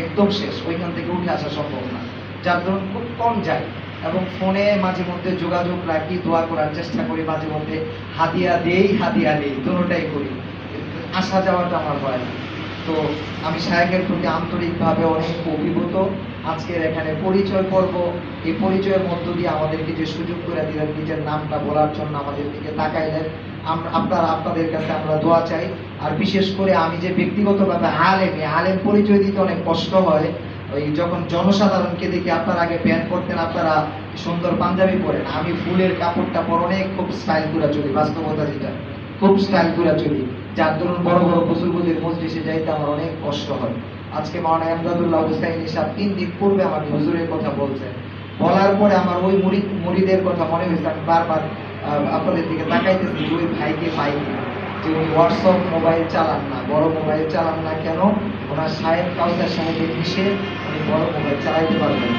একদম শেষ, ওইখান থেকে উঠে আসা সম্ভব না। যার ধরুন খুব কম যায়, এবং ফোনে মাঝে মধ্যে যোগাযোগ রাখি, দোয়া করার চেষ্টা করি, মাঝে মধ্যে হাদিয়া নেই, দুটোটাই করি। আসা যাওয়াটা আমার ভয় না। তো আমি শায়েখের প্রতি আন্তরিকভাবে অনেক অভিভূত। আজকের এখানে পরিচয় পর্ব, এই পরিচয়ের মধ্য দিয়ে আমাদেরকে যে সুযোগ করে দিলেন নিজের নামটা বলার জন্য, আমাদের দিকে তাকাইলেন, আপনাদের কাছে আমরা দোয়া চাই। আর বিশেষ করে আমি যে ব্যক্তিগতভাবে আলেম পরিচয় দিতে অনেক কষ্ট হয়। ওই যখন জনসাধারণকে দেখি আপনারা আগে প্যান্ট পরতেন, আপনারা সুন্দর পাঞ্জাবি পরেন, আমি ফুলের কাপড়টা পরনে খুব স্টাইল করে চলি, বাস্তবতা যেটা খুব স্টাইল করে চলি। যার ধরুন বড় বড় বুজুর্গদের মজলিসে যাইতে আমার অনেক কষ্ট হয়। আজকে মাওলানা এমদাদুল্লাহ হুসাইনি সাহেব 3 দিন পূর্বে আমার হুজুরের কথা বলছেন, বলার পরে আমার ওই মুরিদের কথা মনে হয়েছে। আমি বারবার আপনাদের দিকে তাকাইতেছি যে ওই ভাইকে পাই কিনা, যে উনি হোয়াটসঅ্যাপ মোবাইল চালান না, বড় মোবাইল চালান না কেন, ওনার সাহেব কাউসার সাহেবের বিষয়ে উনি বড় মোবাইল চালাইতে পারবেন।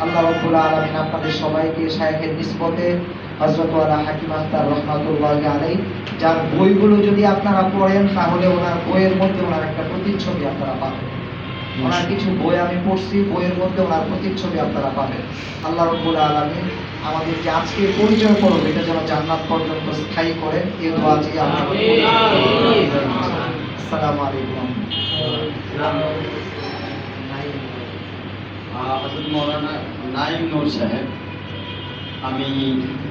আল্লাহ রাব্বুল আলামিন আপনাদের সবাইকে শায়েখের নিসবতে হযরত ওয়ালা হাকিম আখতার রাহমাতুল্লাহি আলাইহি, যার বইগুলো যদি আপনারা পড়েন তাহলে ওনার বইয়ের মধ্যে ওনার একটা প্রতিচ্ছবি আপনারা পাবেন। ওনার কিছু বই আমি পড়ছি, বইয়ের মধ্যে ওনার প্রতিচ্ছবি আপনারা পাবেন। আল্লাহ রাব্বুল আলামিন আমাদের যে আজকের পরিচয় পর্ব, এটা যেন জান্নাত পর্যন্ত স্থায়ী করেন, এই দোয়া চেয়ে আমরা আসসালামু আলাইকুম।
হযরত মাওলানা নাইম নূর সাহেব, আমি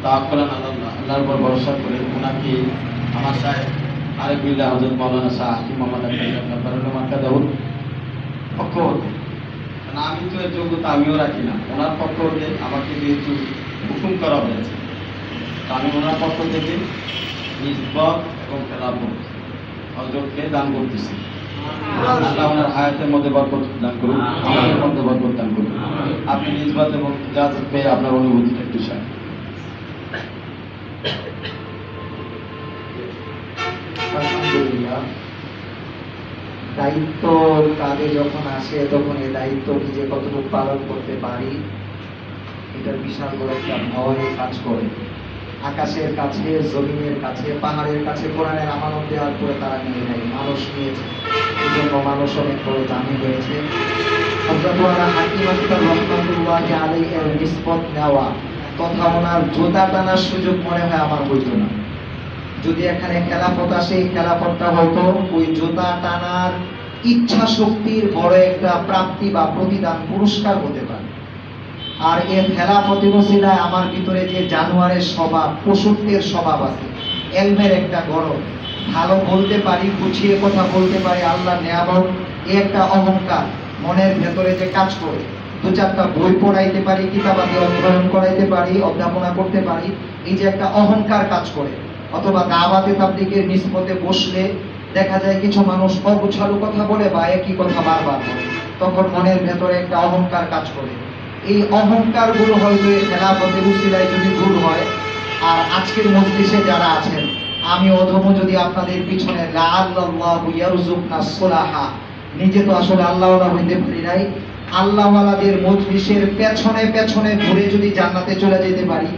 তাওয়াক্কুলান আল্লাহর উপর ভরসা করে ওনাকে আমার সাহেব আরেকবিল্লাহ হযরত মাওলানা শাহ হাকিম মোহাম্মদ আব্দুল পক্ষ হতে, আমি তো এর যোগ্যতা আমিও রাখি না, ওনার পক্ষ হতে আমাকে যেহেতু হুকুম করা হয়েছে, আমি ওনার পক্ষ থেকে নিসবত এবং খেলাফত হযরতকে দান করতেছি। আল্লাহ ওনার হায়াতের মধ্যে বরকত দান করুন, আমাদের মধ্যে বরকত দান করুন। আপনি নিসবত এবং ইজাজত পেয়ে আপনার অনুভূতিটা একটু শায়।
আলহামদুলিল্লাহ, দায়িত্ব কাজে যখন আসে তখন এই দায়িত্ব নিজে কতটুকু পালন করতে পারি, এটার বিশাল বড় একটা ভয় কাজ করে। আকাশের কাছে, জমিনের কাছে, পাহাড়ের কাছে কোরআনের আমানত দেওয়ার পরে তারা নিয়ে নেয়, মানুষ নিয়েছে, এই জন্য মানুষ অনেক বড় দামি হয়েছে। হযরত ওয়ালা হাকিম আখতার রাহমাতুল্লাহি আলাইহি এর নিসবত নেওয়া তথা ওনার জোতা টানার সুযোগ মনে হয় আমার হইতো না। যদি এখানে খেলাফত আসে, এই খেলাফতটা হয়তো ওই জোতা টানার ইচ্ছা শক্তির বড় একটা প্রাপ্তি বা প্রতিদান, পুরস্কার হতে পারে। আর এর খেলাফতের ওসিলায় আমার ভিতরে যে জানোয়ারের স্বভাব, পশুত্বের স্বভাব আছে, এলমের একটা গরম, ভালো বলতে পারি, গুছিয়ে কথা বলতে পারি, আল্লাহ নিয়ামত, এই একটা অহংকার মনের ভেতরে যে কাজ করে, 2-4টা বই পড়াইতে পারি, কিতাবাদি অধ্যয়ন করাইতে পারি, অধ্যাপনা করতে পারি, এই যে একটা অহংকার কাজ করে। অথবা দাওয়াতে তাবলীগের নিসবতে বসলে দেখা যায় কিছু মানুষ অগোছালো কথা বলে বা একই কথা বারবার বলে, তখন মনের ভেতরে একটা অহংকার কাজ করে। এই অহংকার গুলো হয়তো খেলাফতের উসিলায় যদি দূর হয়, আর আজকের মজলিসে যারা আছেন, আমি অধম যদি আপনাদের পিছনে লাআল্লাহু ইয়ারযুকনা সুলাহা, নিজে তো আসলে আল্লাহওয়ালা হইতে পারি নাই, আল্লাহওয়ালাদের মজলিসের পেছনে পেছনে ঘুরে যদি জান্নাতে চলে যেতে পারি,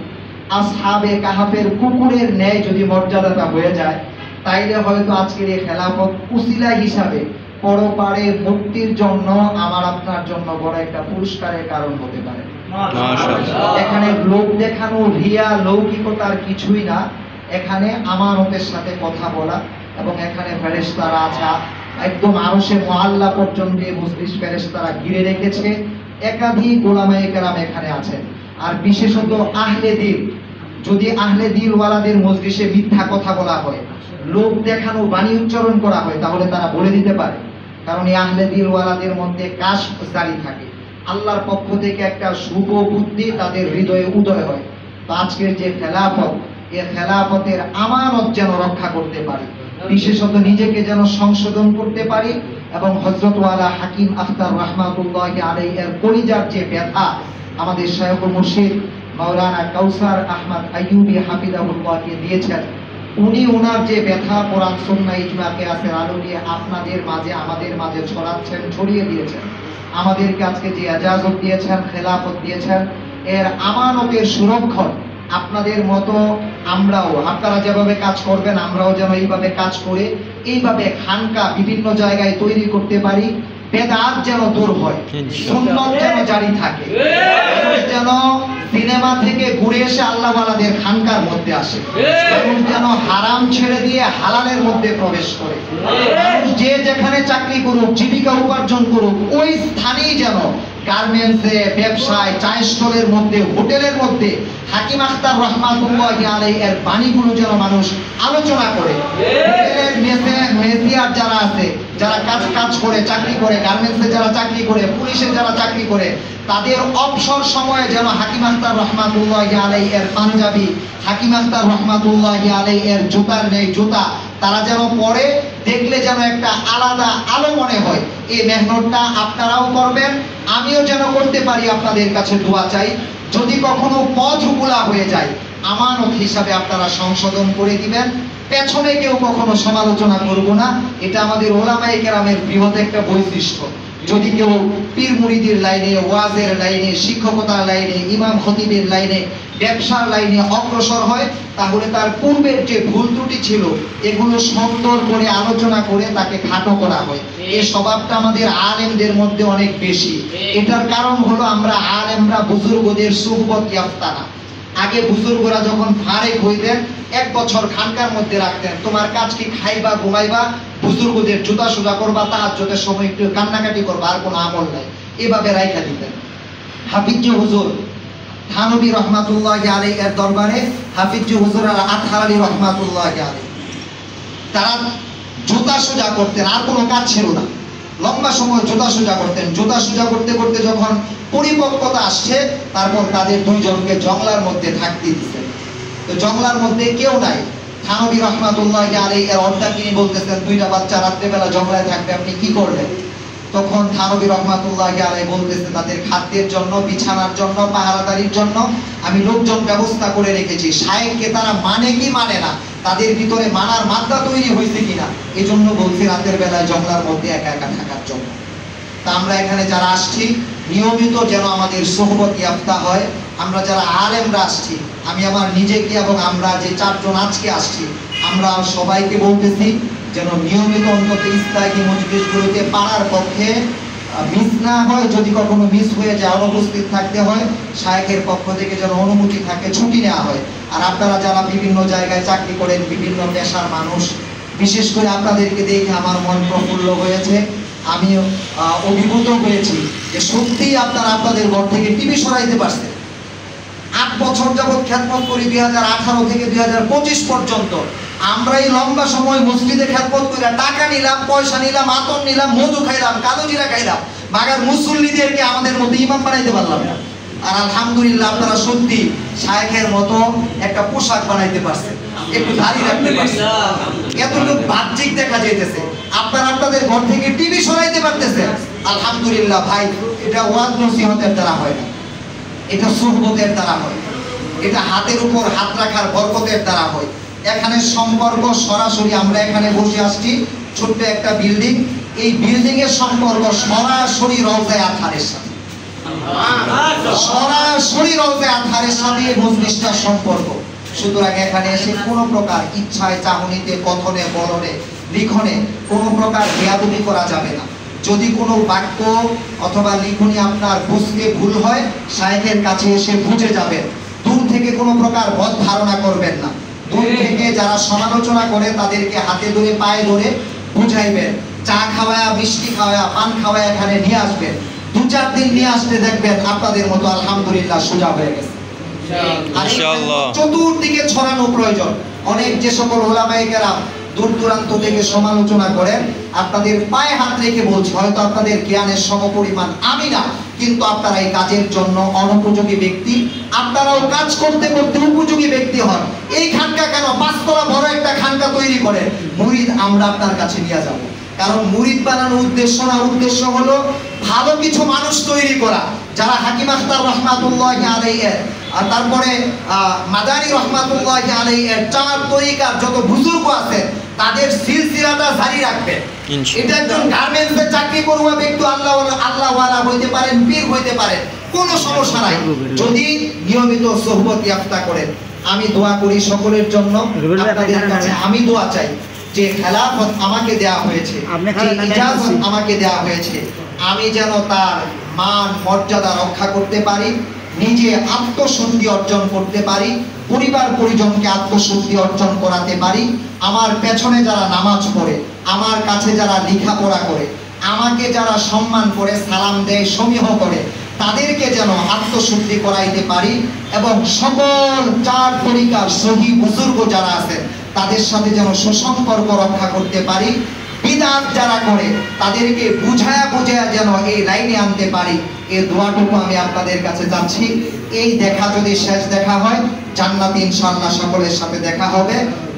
আসহাবে কাহাফের কুকুরের ন্যায় যদি মর্যাদাটা হয়ে যায়, তাইলে হয়তো আজকের এই খেলাফত উসিলা হিসাবে পরপারে মুক্তির জন্য আমার আপনার জন্য বড় একটা পুরস্কারের কারণ হতে পারে। এখানে লোক দেখানো, রিয়া, লৌকিকতার কিছুই না, এখানে আমানতের সাথে কথা বলা, এবং এখানে ফেরেশতারা আছে, একদম আরশে মুআল্লা পর্যন্ত মুসলিম ফেরেশতারা ঘিরে রেখেছে, একাধিক উলামায়ে কেরাম এখানে আছেন। আর বিশেষত আহলে দিন, যদি আহলে দিলওয়ালাদের মজলিসে মিথ্যা কথা বলা হয়, লোক দেখানো বাণী উচ্চারণ করা হয়, তাহলে তারা বলে দিতে পারে। কারণ এই আহলে দিলওয়ালাদের মধ্যে কাশফ জারি থাকে, আল্লাহর পক্ষ থেকে একটা শুভ বুদ্ধি তাদের হৃদয়ে উদয় হয়। তো আজকের যে খেলাফত, এই খেলাফতের আমানত যেন রক্ষা করতে পারি, বিশেষত নিজেকে যেন সংশোধন করতে পারি, এবং হযরত ওয়ালা হাকিম আখতার রাহমাতুল্লাহি আলাইহি এর কলিজার যে ব্যথা আমাদের শায়খ ও মুর্শিদ মাওলানা কাউসার আহমদ আইয়ুবী হাফিজাহুল্লাহকে দিয়েছেন, উনি ওনার যে ব্যথা কোরআন সুন্নাহ ইজমা কিয়াসের আলো নিয়ে আপনাদের মাঝে আমাদের মাঝে ছড়াচ্ছেন, ছড়িয়ে দিয়েছেন। আমাদেরকে আজকে যে ইজাজত দিয়েছেন, খেলাফত দিয়েছেন, এর আমানতের সুরক্ষণ আপনাদের মতো আমরাও, আপনারা যেভাবে কাজ করবেন আমরাও যেন এইভাবে কাজ করে এইভাবে খানকা বিভিন্ন জায়গায় তৈরি করতে পারি, বেদাত যেন দূর হয়, সুন্নাত যেন জারি থাকে, যেন সিনেমা থেকে ঘুরে এসে আল্লাহওয়ালাদের খানকার মধ্যে আসে, মানুষ যেন হারাম ছেড়ে দিয়ে হালালের মধ্যে প্রবেশ করে, মানুষ যে যেখানে চাকরি করুক, জীবিকা উপার্জন করুক, ওই স্থানেই যেন গার্মেন্টসে, ব্যবসায়, চায়ের স্টলের মধ্যে, হোটেলের মধ্যে হাকিম আখতার রাহমাতুল্লাহি আলাইহি এর বাণীগুলো যেন মানুষ আলোচনা করে। হোটেলের মেসিয়ার যারা আছে, যারা কাজ করে, চাকরি করে, গার্মেন্টসে যারা চাকরি করে, পুলিশে যারা চাকরি করে, তাদের অবসর সময়ে যেন হাকিম আখতার রাহমাতুল্লাহি আলাইহি এর পাঞ্জাবি, হাকিম আখতার রাহমাতুল্লাহি আলাইহি এর জুতার নেই জুতা তারা যেন পরে, দেখলে যেন একটা আলাদা আলো মনে হয়। এই মেহনতটা আপনারাও করবেন, আমিও যেন করতে পারি। আপনাদের কাছে দোয়া চাই, যদি কখনো পথ ভুলা হয়ে যায় আমানত হিসাবে আপনারা সংশোধন করে দিবেন। পেছনে কেউ কখনো সমালোচনা করব না, এটা আমাদের ওলামায়ে কেরামের বৃহৎ একটা বৈশিষ্ট্য। যদি কেউ পীর মুরিদের লাইনে, ওয়াজের লাইনে, শিক্ষকতার লাইনে, ইমাম খতিবের লাইনে, ব্যবসার লাইনে অগ্রসর হয়, তাহলে তার পূর্বের যে ভুল ত্রুটি ছিল এগুলো সুন্দর করে আলোচনা করে তাকে খাটো করা হয়। এই স্বভাবটা আমাদের আলেমদের মধ্যে অনেক বেশি। এটার কারণ হলো আমরা আলেমরা বুজুর্গদের সুহবত ইয়াফতা না। আগে বুজুর্গরা যখন ফারেক হইতেন, 1 বছর খানকার মধ্যে রাখতেন, তোমার কাজ কি খাইবা, ঘুমাইবা, বুজুর্গদের জুতা সুজা করবা, তাহাজ্জুদের সময় একটু কান্নাকাটি করবা, আর কোনো আমল নাই, এভাবে রাইখা দিতেন। হাফিজ হুজুর থানবী রহমাতুল্লাহি আলাইহি এর দরবারে হাফিজ হুজুর আর আতহার আলী রহমাতুল্লাহি আলাইহি তারা জুতা সুজা করতেন, আর কোনো কাজ ছিল না, লম্বা সময় জুতা সুজা করতেন। জুতা সুজা করতে করতে যখন পরিপক্কতা আসছে, তারপর তাদের দুইজনকে জংলার মধ্যে থাকতে দিতেন। তো জংলার মধ্যে কেউ নাই, থানবী রহমাতুল্লাহি আলাইহি এর অর্ধাঙ্গিনী বলতেছেন, 2টা বাচ্চা রাত্রেবেলা জংলায় থাকবে, আপনি কি করলেন? তখন থানবী রহমাতুল্লাহি আলাইহি বলতেছে, তাদের খাদ্যের জন্য, বিছানার জন্য, পাহারাদারির জন্য আমি লোকজন ব্যবস্থা করে রেখেছি। শায়েখকে তারা মানে কি মানে না, তাদের ভিতরে মানার মাত্রা তৈরি হয়েছে কিনা, এই জন্য বলছি রাতের বেলায় জংলার মধ্যে একা একা থাকার জন্য। তা আমরা এখানে যারা আসছি, নিয়মিত যেন আমাদের সোহবত ইয়াফতা হয়। আমরা যারা আলেমরা আসছি, আমি আমার নিজেকে এবং আমরা যে 4 জন আজকে আসছি, আমরা সবাইকে বলতেছি যেন নিয়মিত অন্তত ইসলাহি মজলিসগুলোতে পারার পক্ষে মিস না হয়। যদি কখনো মিস হয়ে যায়, অনুপস্থিত থাকতে হয়, শায়েখের পক্ষ থেকে যেন অনুমতি থাকে, ছুটি নেওয়া হয়। আর আপনারা যারা বিভিন্ন জায়গায় চাকরি করেন, বিভিন্ন পেশার মানুষ, বিশেষ করে আপনাদেরকে দেখে আমার মন প্রফুল্ল হয়েছে। আমি অভিভূত হয়েছি যে সত্যিই আপনারা আপনাদের ঘর থেকে টিভি সরাইতে পারছেন। 8 বছর যাবৎ খেদমত করি, 2018 থেকে 2025 পর্যন্ত। আমরা এই লম্বা সময় মসজিদে খেদমত করে টাকা নিলাম, পয়সা নিলাম, আতর নিলাম, মধু খাইলাম, কালো জিরা খাইলাম, মাগার মুসল্লিদেরকে আমাদের মধ্যে ইমাম বানাইতে পারলাম না। আর আলহামদুলিল্লাহ আপনারা সত্যি শায়েখের মতো একটা পোশাক বানাইতে পারছেন, একটু দাড়ি রাখতে পারছেন, এতটুকু বাহ্যিক দেখা যাইতেছে। আপনারা আপনাদের ঘর থেকে টিভি সরাইতে পারতেছেন, আলহামদুলিল্লাহ ভাই। এটা ওয়াজ নসিহতের দ্বারা হয় না, এটা সুহবতের দ্বারা হয়, এটা হাতের উপর হাত রাখার বরকতের দ্বারা হয়। এখানে সম্পর্ক সরাসরি, আমরা এখানে বসে আসছি, ছোট্ট একটা বিল্ডিং, এই বিল্ডিং এর সম্পর্ক সরাসরি রওজায়ে আতহারের সাথে, সরাসরি রওজায়ে আতহারের সাথে এই মজলিসটার সম্পর্ক। সুতরাং এখানে এসে কোনো প্রকার ইচ্ছায়, চাহনিতে, কথনে, বলনে, লিখনে কোনো প্রকার বেয়াদবি করা যাবে না। যদি কোনো বাক্য অথবা লিখনি আপনার বুঝতে ভুল হয়, শায়েখের কাছে এসে বুঝে যাবেন। দূর থেকে কোনো প্রকার বদ ধারণা করবেন না। দূর থেকে যারা সমালোচনা করে তাদেরকে হাতে ধরে পায়ে ধরে বুঝাইবেন। চা খাওয়ায়া, মিষ্টি খাওয়ায়া, পান খাওয়ায়া এখানে নিয়ে আসবেন। 2-4 দিন নিয়ে আসতে দেখবেন আপনাদের মতো আলহামদুলিল্লাহ সোজা হয়ে গেছে।
আর এই
ইনশাআল্লাহ।
চতুর্দিকে ছড়ানো প্রয়োজন। অনেক যে সকল ওলামায়ে কেরাম দূর দূরান্ত থেকে সমালোচনা করেন, আপনাদের পায়ে হাত রেখে বলছি, হয়তো আপনাদের জ্ঞানের সমপরিমাণ আমি না, কিন্তু আপনারা এই কাজের জন্য অনুপযোগী ব্যক্তি। আপনারাও কাজ করতে করতে উপযোগী ব্যক্তি হন। এই খানকা কেন 5 তলা বড় একটা খানকা তৈরি করেন, মুরিদ আমরা আপনার কাছে নিয়ে যাব। কারণ মুরিদ বানানোর উদ্দেশ্য না, উদ্দেশ্য হলো ভালো কিছু মানুষ তৈরি করা, যারা হাকিম আখতার রহমাতুল্লাহি আলাইহি আর তারপরে মাদানী রহমাতুল্লাহি আলাইহি চার তরিকার যত বুজুর্গ আছে তাদের সিলসিলাটা জারি রাখবেন। এটা একজন গার্মেন্টসে চাকরি করুয়া ব্যক্তি আল্লাহওয়ালা হইতে পারেন, পীর হইতে পারেন, কোনো সমস্যা নাই, যদি নিয়মিত সোহবত ইয়াফতা করেন। আমি দোয়া করি সকলের জন্য, আপনাদের কাছে আমি দোয়া চাই যে খেলাফত আমাকে দেয়া হয়েছে, যে ইজাজত আমাকে দেয়া হয়েছে, আমি যেন তার মান মর্যাদা রক্ষা করতে পারি, নিজে আত্মশুদ্ধি অর্জন করতে পারি, পরিবার পরিজনকে আত্মশুদ্ধি অর্জন করাতে পারি, আমার পেছনে যারা নামাজ পড়ে, আমার কাছে যারা লেখাপড়া করে, আমাকে যারা সম্মান করে সালাম দেয়, সমীহ করে, তাদেরকে যেন আত্মশুদ্ধি করাইতে পারি এবং সকল চার তরিকার সহি বুজুর্গ যারা আছেন তাদের সাথে যেন সুসম্পর্ক রক্ষা করতে পারি। বিদআত যারা করে তাদেরকে বুঝায়া যেন এই লাইনে আনতে পারি, এই দোয়াটুকু আমি আপনাদের কাছে যাচ্ছি। এই দেখা যদি শেষ দেখা হয়, জান্নাতে ইনশাআল্লাহ সকলের সাথে দেখা হবে।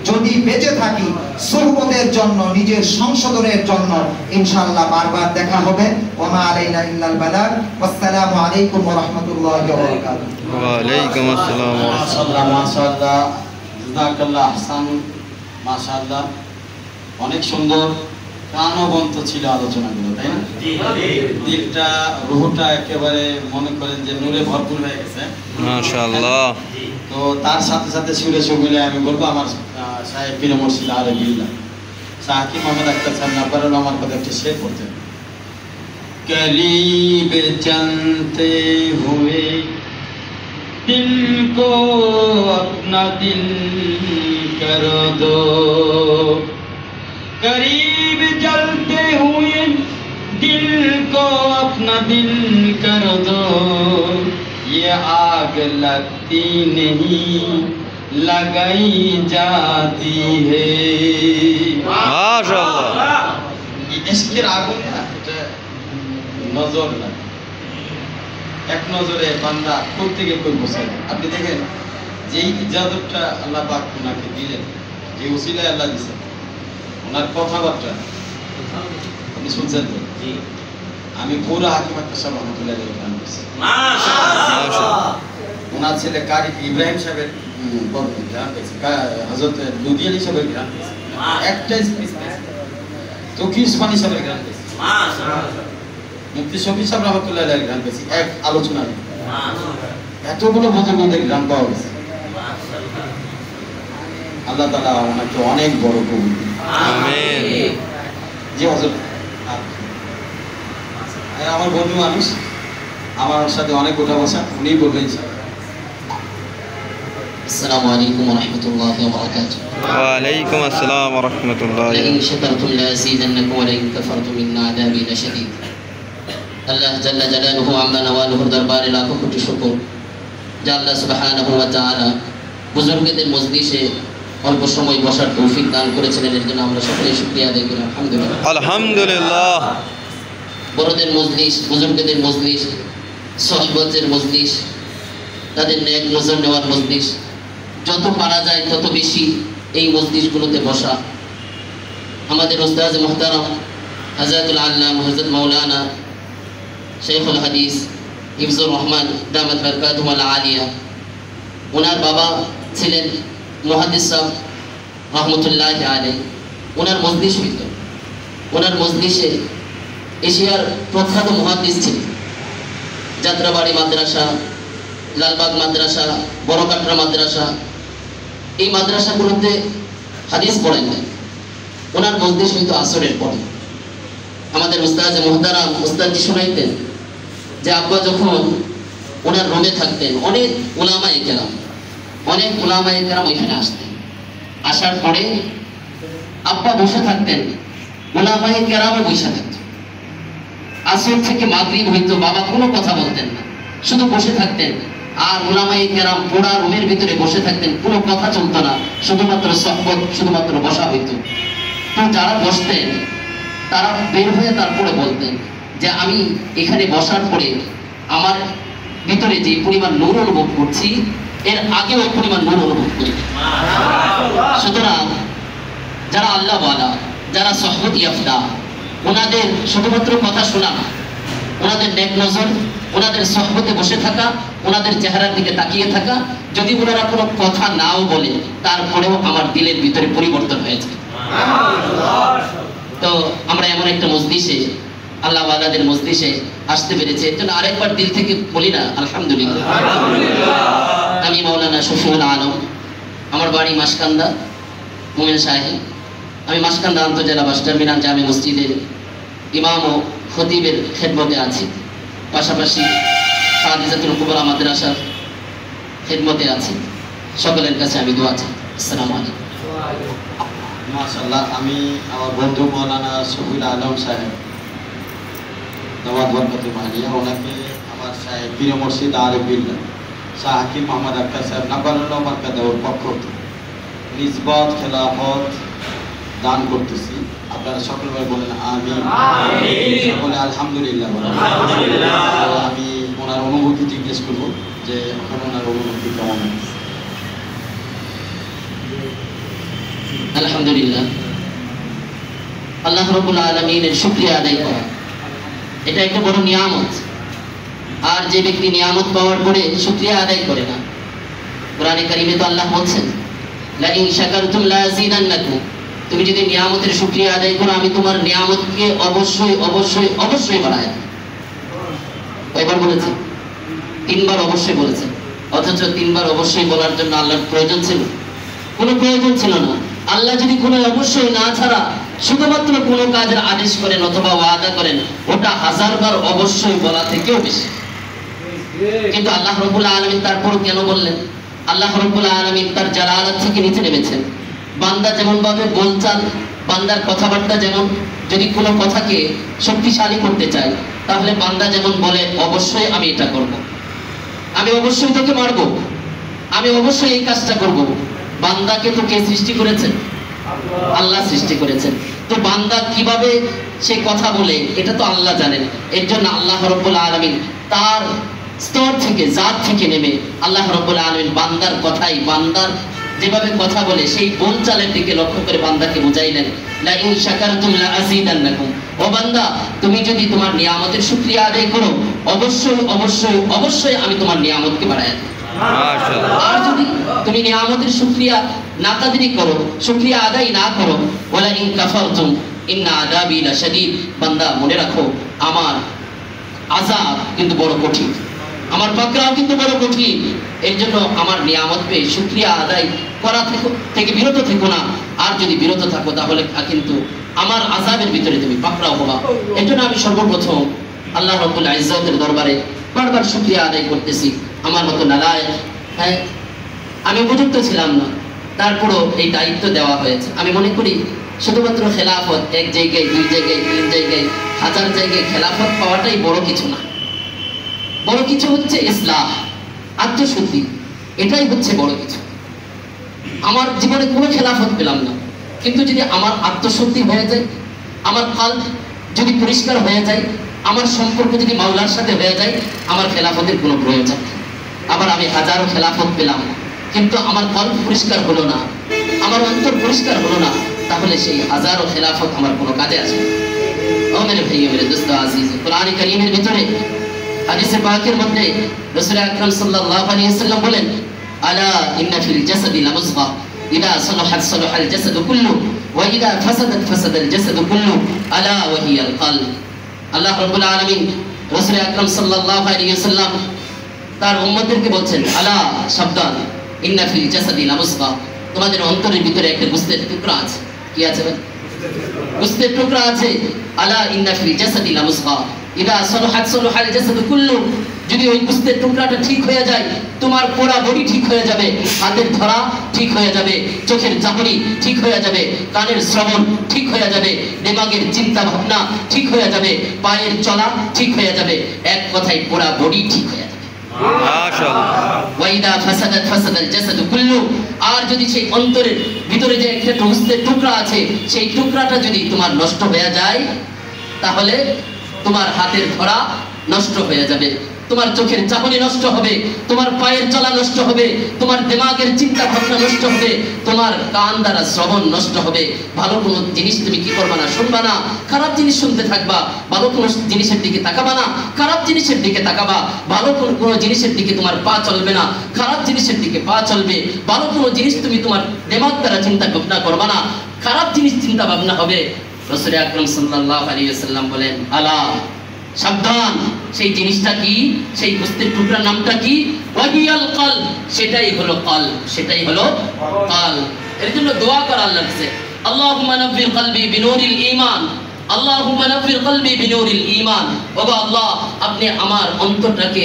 যদি বেঁচে থাকি সুহবতের জন্য, নিজের সংশোধনের জন্য ইনশাআল্লাহ বারবার দেখা হবে। ওমা আলাইনা ইল্লাল বালাগ। আসসালামু আলাইকুম ওয়া রাহমাতুল্লাহি ওয়া বারাকাতুহু।
ওয়া আলাইকুম আসসালাম ওয়া রাহমাতুল্লাহ।
মাশাআল্লাহ মাশাআল্লাহ, জাযাকাল্লাহ আহসান। মাশাআল্লাহ, অনেক সুন্দর প্রাণবন্ত ছিল আলোচনাগুলো, তাই না? দিলটা রুহটা একেবারে মনে করেন যে নূরে ভরপুর হয়ে গেছে
মাশাআল্লাহ।
তো তার সাথে সাথে সুরে সুগুলে আমি বলবো আমার সাহেব পীর মুর্শিদ আলে বিল্লাহ শাহ হাকিম মোহাম্মদ আখতার সাহেব নাব্বারুল আমার কথা একটা শের করতেন। करीब चलते हुए दिल को अपना दिल कर दो, करीब चलते हुए दिल को अपना दिल कर दो, ये आग लगती नहीं लगाई जाती है।
মাশাআল্লাহ।
ইশকের আগুন না, এটা নজর না, এক নজরে বান্দা প্রত্যেকে কই বসায়। আপনি দেখেন যে ইজাজতটা আল্লাহ পাক ওনাকে দিলেন, যে উসিলায় আল্লাহ দিয়েছেন, ওনার কথাবার্তা আপনি শুনছেন তো? আমি পুরো হাকিম আখতার সাহেব রহমাতুল্লাহ আলাইহি গান করছি।
মাশাআল্লাহ।
ওনার ছেলে কারি ইব্রাহিম সাহেবের গান পেয়েছে, হযরত লুদি আলী সাহেবের গান পেয়েছে, একটা স্পিচ পেয়েছে, তকি উসমানী সাহেবের গান পেয়েছে, মুফতি শফি সাহেব রহমাতুল্লাহ আলাইহি গান পেয়েছে, এক আলোচনায় এতগুলো বুজুর্গদের গান পাওয়া গেছে। আল্লাহ তাআলা ওনাকে অনেক বড় কবুল করুন।
আমিন।
জি হযরত, আমার বন্ধু মানুষ, আমার সাথে অনেক ওঠা বসা, উনি বলবেন।
আসসালামু আলাইকুম ওয়া রাহমাতুল্লাহি ওয়া বারাকাতুহু।
ওয়া আলাইকুম আসসালাম ওয়া রাহমাতুল্লাহি।
لئن شكرتم لأزيدنكم ولئن كفرتم إن عذابي لشديد। আল্লাহ জাল্লা জালালুহু আম্মা নওয়ালুহুর দরবারে লাখো কোটি শুকর যে আল্লাহ সুবহানাহু ওয়া তাআলা বুজুর্গদের মজলিসে অল্প সময় বসার তৌফিক দান করেছিলেন, এর জন্য আমরা সকলে শুকরিয়া আদায় করি আলহামদুলিল্লাহ।
আলহামদুলিল্লাহ।
বড়দের মজলিস, বুজুর্গদের মজলিস, সহবতের মজলিস, তাদের নেক নজর নেওয়ার মজলিস, যত পারা যায় তত বেশি এই মজলিসগুলোতে বসা। আমাদের উস্তাদ মুহতারাম হযরতুল আল্লামা হযরত মাওলানা শেখুল হাদিস হিফজুর রহমান দামাত বারকাতুহু আল আলিয়া, ওনার বাবা ছিলেন মুহাদ্দিস সাহেব রহমতুল্লাহি আলাইহি। ওনার মজলিস হইত, ওনার মজলিসে এশিয়ার প্রখ্যাত মুহাদ্দিস ছিলেন। যাত্রাবাড়ি মাদ্রাসা, লালবাগ মাদ্রাসা, বড়কাটরা মাদ্রাসা, এই মাদ্রাসাগুলোতে হাদিস পড়েন না। ওনার মজলিস হইতো আসরের পরে। আমাদের উস্তাদ মুহতারাম উস্তাদজি শোনাইতেন যে আব্বা যখন ওনার রুমে থাকতেন, অনেক উলামায়ে কেরাম ওইখানে আসতেন। আসার পরে আব্বা বসে থাকতেন, উলামায়ে কেরামও বসে থাকতেন। আসর থেকে মাগরিব হইতো, বাবা কোনো কথা বলতেন না, শুধু বসে থাকতেন। আর উলামায়ে কেরাম পোড়া রুমের ভিতরে বসে থাকতেন, কোনো কথা চলতো না, শুধুমাত্র সহবত, শুধুমাত্র বসা হইতো। তো যারা বসতেন তারা বের হয়ে তারপরে বলতেন যে আমি এখানে বসার পরে আমার ভিতরে যে পরিমাণ নূর অনুভব করছি এর আগেও ওই পরিমাণ নূর অনুভব করি। সুতরাং যারা আল্লাহ ওয়ালা, যারা সহবত ইয়াফতা, ওনাদের শুধুমাত্র কথা শোনা, ওনাদের নেক নজর, ওনাদের সহবতে বসে থাকা, ওনাদের চেহারার দিকে তাকিয়ে থাকা, যদি ওনারা কোনো কথা নাও বলে তারপরেও আমার দিলের ভিতরে পরিবর্তন হয়েছে। তো আমরা এমন একটা মজলিসে, আল্লাহ ওয়ালাদের মজলিসে আসতে পেরেছে, এর জন্য আরেকবার দিল থেকে বলি না আলহামদুলিল্লাহ। আমি মাওলানা শফিউল আলম, আমার বাড়ি মাসকান্দা, মোমেন শাহী। আমি মাসকান্দা আন্তজেলা বাস টার্মিনাল জামে মসজিদের ইমাম ও খতিবের খেদমতে আছি, পাশাপাশি সাদিজাতুল কুবরা মাদ্রাসার খেদমতে আছি। সকলের কাছে আমি দোয়া চাই। আসসালামু আলাইকুম।
মাশাআল্লাহ, আমি আমার বন্ধু মৌলানা শফিউল আলম সাহেব দাওয়াত বরকতে মালিয়া, ওনাকে আমার সাহেব পীর মুর্শিদ আরিফ বিল্লাহ শাহ হাকিম মোহাম্মদ আক্তার সাহেব নাবারুল্লাহ মার্কাদাওর পক্ষ থেকে নিসবত খেলাফত দান করতেছি। আপনারা সকলে বলেন আমিন, সকলে আলহামদুলিল্লাহ বলেন। আমি ওনার অনুভূতি জিজ্ঞেস করব যে এখন ওনার অনুভূতি কেমন?
আলহামদুলিল্লাহ, আল্লাহ রাব্বুল আলামিনের শুকরিয়া আদায় করা এটা একটা বড় নিয়ামত। আর যে ব্যক্তি নিয়ামত পাওয়ার পরে শুকরিয়া আদায় করে না, কোরআনে কারিমে তো আল্লাহ বলছেন লা ইন শাকারতুম লা আযীদান্নাকুম, তুমি যদি নিয়ামতের শুকরিয়া আদায় করো আমি তোমার নিয়ামতকে অবশ্যই অবশ্যই অবশ্যই বাড়ায়। কয়বার বলেছে? 3 বার অবশ্যই বলেছে। অথচ 3 বার অবশ্যই বলার জন্য আল্লাহর প্রয়োজন ছিল? কোনো প্রয়োজন ছিল না। আল্লাহ যদি কোনো অবশ্যই না ছাড়া শুধুমাত্র কোনো কাজের আদেশ করেন অথবা ওয়াদা করেন, ওটা 1000 বার অবশ্যই বলা থেকেও বেশি। কিন্তু আল্লাহ রাব্বুল আলামিন তারপরও কেন বললেন? আল্লাহ রাব্বুল আলামিন তার জালালাত থেকে নিচে নেমেছেন। বান্দা যেমন ভাবে বলচাল, বান্দার কথাবার্তা যেমন, যদি কোনো কথাকে শক্তিশালী করতে চায় তাহলে বান্দা যেমন বলে অবশ্যই আমি এটা করব, আমি অবশ্যই তোকে মারবো, আমি অবশ্যই এই কাজটা করব। বান্দাকে তো কে সৃষ্টি করেছেন? আল্লাহ সৃষ্টি করেছেন। তো বান্দা কিভাবে সে কথা বলে এটা তো আল্লাহ জানেন। এর জন্য আল্লাহ রাব্বুল আলামিন তার স্তর থেকে, জাত থেকে নেমে আল্লাহ রাব্বুল আলামিন বান্দার কথাই, বান্দার যেভাবে কথা বলে সেই বোলচালের দিকে লক্ষ্য করে বান্দাকে বুঝাইলেন লা ইন শাকারতুম লা আযীদান্নাকুম, ও বান্দা তুমি যদি তোমার নিয়ামতের শুকরিয়া আদায় করো অবশ্যই অবশ্যই অবশ্যই আমি তোমার নিয়ামতকে বাড়ায় দেব। মাশাআল্লাহ। আর যদি তুমি নিয়ামতের শুকরিয়া নাকাদরি করো, শুকরিয়া আদায় না করো, ওয়ালা ইন কাফারতুম ইন্না আযাবি লাশাদীদ, বান্দা মনে রাখো আমার আযাব কিন্তু বড় কঠিন, আমার পাকড়াও কিন্তু বড় কঠিন। এর জন্য আমার নিয়ামত পেয়ে শুকরিয়া আদায় করা থেকে বিরত থেকো না। আর যদি বিরত থাকো তাহলে কিন্তু আমার আযাবের ভিতরে তুমি পাকড়াও হবা। এর জন্য আমি সর্বপ্রথম আল্লাহ রাব্বুল ইজ্জতের দরবারে বারবার শুকরিয়া আদায় করতেছি। আমার মতো নালায়েক, হ্যাঁ আমি উপযুক্ত ছিলাম না, তারপরও এই দায়িত্ব দেওয়া হয়েছে। আমি মনে করি শুধুমাত্র খেলাফত, 1 জায়গায় 2 জায়গায় 3 জায়গায় 1000 জায়গায় খেলাফত পাওয়াটাই বড় কিছু না। বড় কিছু হচ্ছে ইসলাহ, আত্মশুদ্ধি, এটাই হচ্ছে বড় কিছু। আমার জীবনে কোনো খেলাফত পেলাম না, কিন্তু যদি আমার আত্মশুদ্ধি হয়ে যায়, আমার কলব যদি পরিষ্কার হয়ে যায়, আমার সম্পর্ক যদি মাওলার সাথে হয়ে যায়, আমার খেলাফতের কোনো প্রয়োজন নেই। আবার আমি হাজারো খেলাফত পেলাম কিন্তু আমার কলব পরিষ্কার হলো না, আমার অন্তর পরিষ্কার হলো না, তাহলে সেই হাজারো খেলাফত আমার কোনো কাজে আসবে না। ও মেরে ভাই, মেরে দোস্ত আজিজ, কোরআন কারীমের ভিতরে হাদিসে পাকের মধ্যে রাসূল আকরাম সাল্লাল্লাহু আলাইহি ওয়াসাল্লাম বলেন আলা ইন্না ফিল জাসাদি লামুযগা ইদা সালাহাত সালাহাল জাসাদু কুল্লু ওয়া ইদা ফাসাদাত ফাসাদাল জাসাদু কুল্লু আলা ওয়া হিয়াল কলব। আল্লাহ রাব্বুল আলামিন রাসূল আকরাম সাল্লাল্লাহু আলাইহি ওয়াসাল্লাম তার উম্মতদেরকে বলছেন আলা, সাবধান, ইন্না ফিল জাসাদি লামুযগা, তোমাদের অন্তরের ভিতরে একটা গোশতের টুকরা আছে। কি আছে? গোশতের টুকরা আছে। আলা ইন্না ফিল জাসাদি লামুযগা ইদা সালাহাত সালাহাল জাসাদু কুল্লু, যদি ওই গোশতের টুকরাটা ঠিক হয়ে যায় তোমার পুরো বডি ঠিক হয়ে যাবে, হাতের ধরা ঠিক হয়ে যাবে, চোখের চাহনি ঠিক হয়ে যাবে, কানের শ্রবণ ঠিক হয়ে যাবে, দিমাগের চিন্তা ভাবনা ঠিক হয়ে যাবে, পায়ের চলা ঠিক হয়ে যাবে, এক কথায় পুরো বডি ঠিক হয়ে যাবে।
মাশাআল্লাহ।
ওয়াইদা ফাসাদাত ফাসাদাল জাসাদু কুল্লু। আর যদি সেই অন্তরের ভিতরে যে একটা গোস্তের টুকরা আছে, সেই টুকরাটা যদি তোমার নষ্ট হয়ে যায়, তাহলে তোমার হাতের ধরা নষ্ট হয়ে যাবে, তোমার চোখের চাহনি নষ্ট হবে, তোমার পায়ের চলা নষ্ট হবে, তোমার দিমাগের চিন্তা ভাবনা নষ্ট হবে, তোমার কান দ্বারা শ্রবণ নষ্ট হবে। ভালো কোনো জিনিস তুমি কি করবা না, শুনবা না, খারাপ জিনিস শুনতে থাকবা, ভালো কোনো জিনিসের দিকে তাকাবা না, খারাপ জিনিসের দিকে তাকাবা। ভালো কোনো জিনিসের দিকে তোমার পা চলবে না, খারাপ জিনিসের দিকে পা চলবে। ভালো কোনো জিনিস তুমি তোমার দিমাগ দ্বারা চিন্তা ভাবনা করবা না, খারাপ জিনিস চিন্তা ভাবনা হবে। রাসূল আকরাম সাল্লাল্লাহু আলাইহি ওয়াসাল্লাম বলেন, আলা সাবধান, সেই জিনিসটা কি, সেই গোস্তের টুকরার নামটা কি? ওয়াহিয়াল কলব, সেটাই হলো কলব, সেটাই হলো কলব। এর জন্য দোয়া করা আল্লাহর কাছে, আল্লাহুম্মা নাব্বির কলবি বিনুরিল ঈমান, আল্লাহুম্মা নাব্বির কলবি বিনুরিল ঈমান। ওগো আল্লাহ, আপনি আমার অন্তরটাকে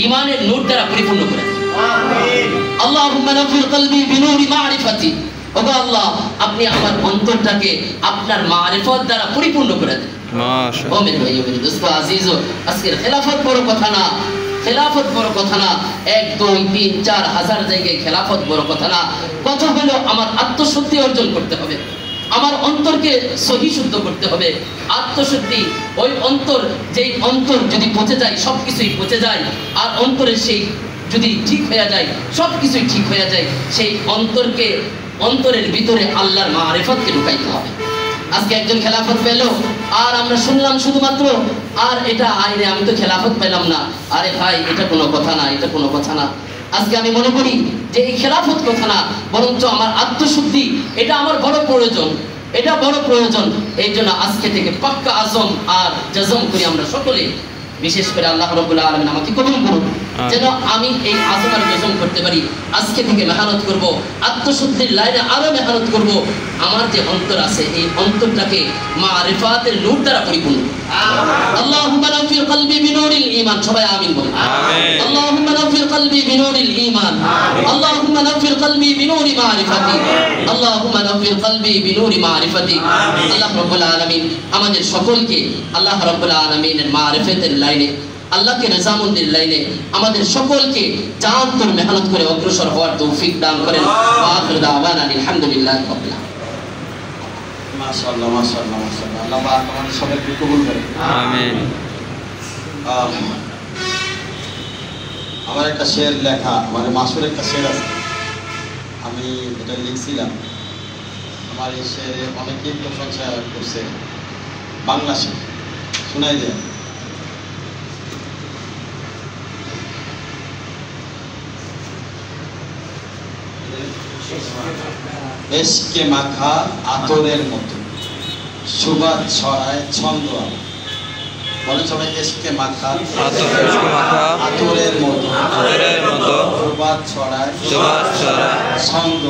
ঈমানের নূর দ্বারা পরিপূর্ণ করে দিন। আমিন। আল্লাহুম্মা নাব্বির কলবি বিনুরি মারিফাতি, ওগো আল্লাহ, আপনি আমার অন্তরটাকে আপনার মারিফত দ্বারা পরিপূর্ণ করে দিন।
মাশাআল্লাহ।
ও মেরে ভাই, ও মেরে দোস্ত আজিজো, আজকের খেলাফত বড় কথা না, খেলাফত বড় কথা না, 1 2 3 4 হাজার জায়গায় খেলাফত বড় কথা না। কথা হলো আমার আত্মশুদ্ধি অর্জন করতে হবে, আমার অন্তরকে সহি শুদ্ধ করতে হবে। আত্মশুদ্ধি, ওই অন্তর, যেই অন্তর যদি পচে যায় সবকিছুই পচে যায়, আর অন্তরের সেই যদি ঠিক হয়ে যায় সবকিছুই ঠিক হয়ে যায়। সেই অন্তরকে, অন্তরের ভিতরে আল্লাহর মারিফতকে ঢুকাইতে হবে। আজকে একজন খেলাফত পেল, আর আমরা শুনলাম শুধুমাত্র, আর এটা আইরে আমি তো খেলাফত পেলাম না। আরে ভাই, এটা কোনো কথা না, এটা কোনো কথা না। আজকে আমি মনে করি যে এই খেলাফত কথা না, বরঞ্চ আমার আত্মশুদ্ধি, এটা আমার বড় প্রয়োজন, এটা বড় প্রয়োজন। এই জন্য আজকে থেকে পাক্কা আজম আর জাজম করি আমরা সকলে, বিশেষ করে আল্লাহ রাব্বুল আলামিন আমাকে কবুল করুন, যেন আমি এই আজম আর জাজম করতে পারি। আজকে থেকে মেহনত করব, আত্মশুদ্ধির লাইনে আরো মেহনত করব। আমার যে অন্তর আছে, এই অন্তরটাকে মারিফাতের নূর দ্বারা পরিপূর্ণ। আল্লাহুম্মা নাফির কলবি বিনুরিল ঈমান, সবাই আমিন বলুন।
আমিন।
আল্লাহুম্মা নাফির কলবি বিনুরিল ঈমান, আল্লাহুম্মা নাফির কলবি বিনুরি মারিফাতি, আল্লাহুম্মা নাফির কলবি বিনুরি মারিফাতি। আল্লাহ রাব্বুল আলামিন আমাদের সকলকে আল্লাহ রাব্বুল আলামিনের মারিফাতের লাইনে, আল্লাহকে রাজামন্দির লাইনে আমাদের সকলকে জানতর মেহনত করে অগ্রসর হওয়ার তৌফিক দান করেন। ওয়া আখিরু দাওয়ানা আলহামদুলিল্লাহি রাব্বিল আলামিন।
মাশাআল্লাহ, মাশাআল্লাহ, মাশাআল্লাহ। আল্লাহ পাক আমাদের সবাইকে কবুল করেন।
আমিন।
আমার একটা শের লেখা, মানে মাসুর একটা শের আছে, আমি এটা লিখছিলাম। আমার এই শেরে অনেকেই প্রশংসা করছে, বাংলা শের, শোনাই দেয়। এশকে মাখা আতরের মতো সুবাদ ছড়ায় ছন্দ আমার। বলেন সবাই, এশকে মাখা আতরের মতো সুবাদ ছড়ায় ছন্দ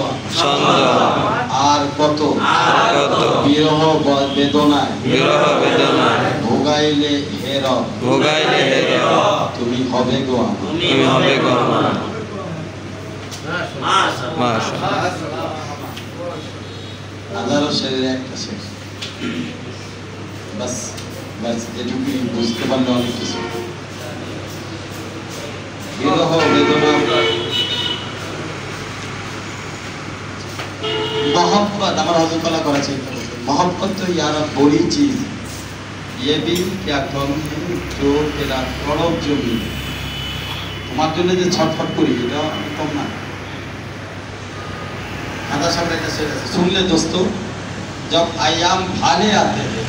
আমার। আর কত বিরহ বেদনায় ভোগাইলে হেরব তুমি হবে গো আমার। হাজারো শেরের একটা শেষ, বাস বাস এটুকুই বুঝতে পারলে অনেক কিছু। বিরহ বেদনা, मोहब्बत, আমার হযরত আল্লাহ করেছে मोहब्बत तो यार बड़ी चीज, ये भी क्या कम जो तेरा करब जमी, তোমার জন্য যে ছটফট করি এটা কম না। खादा साहब का शेर है, सुन ले दोस्तों, जब आयाम भाले आते हैं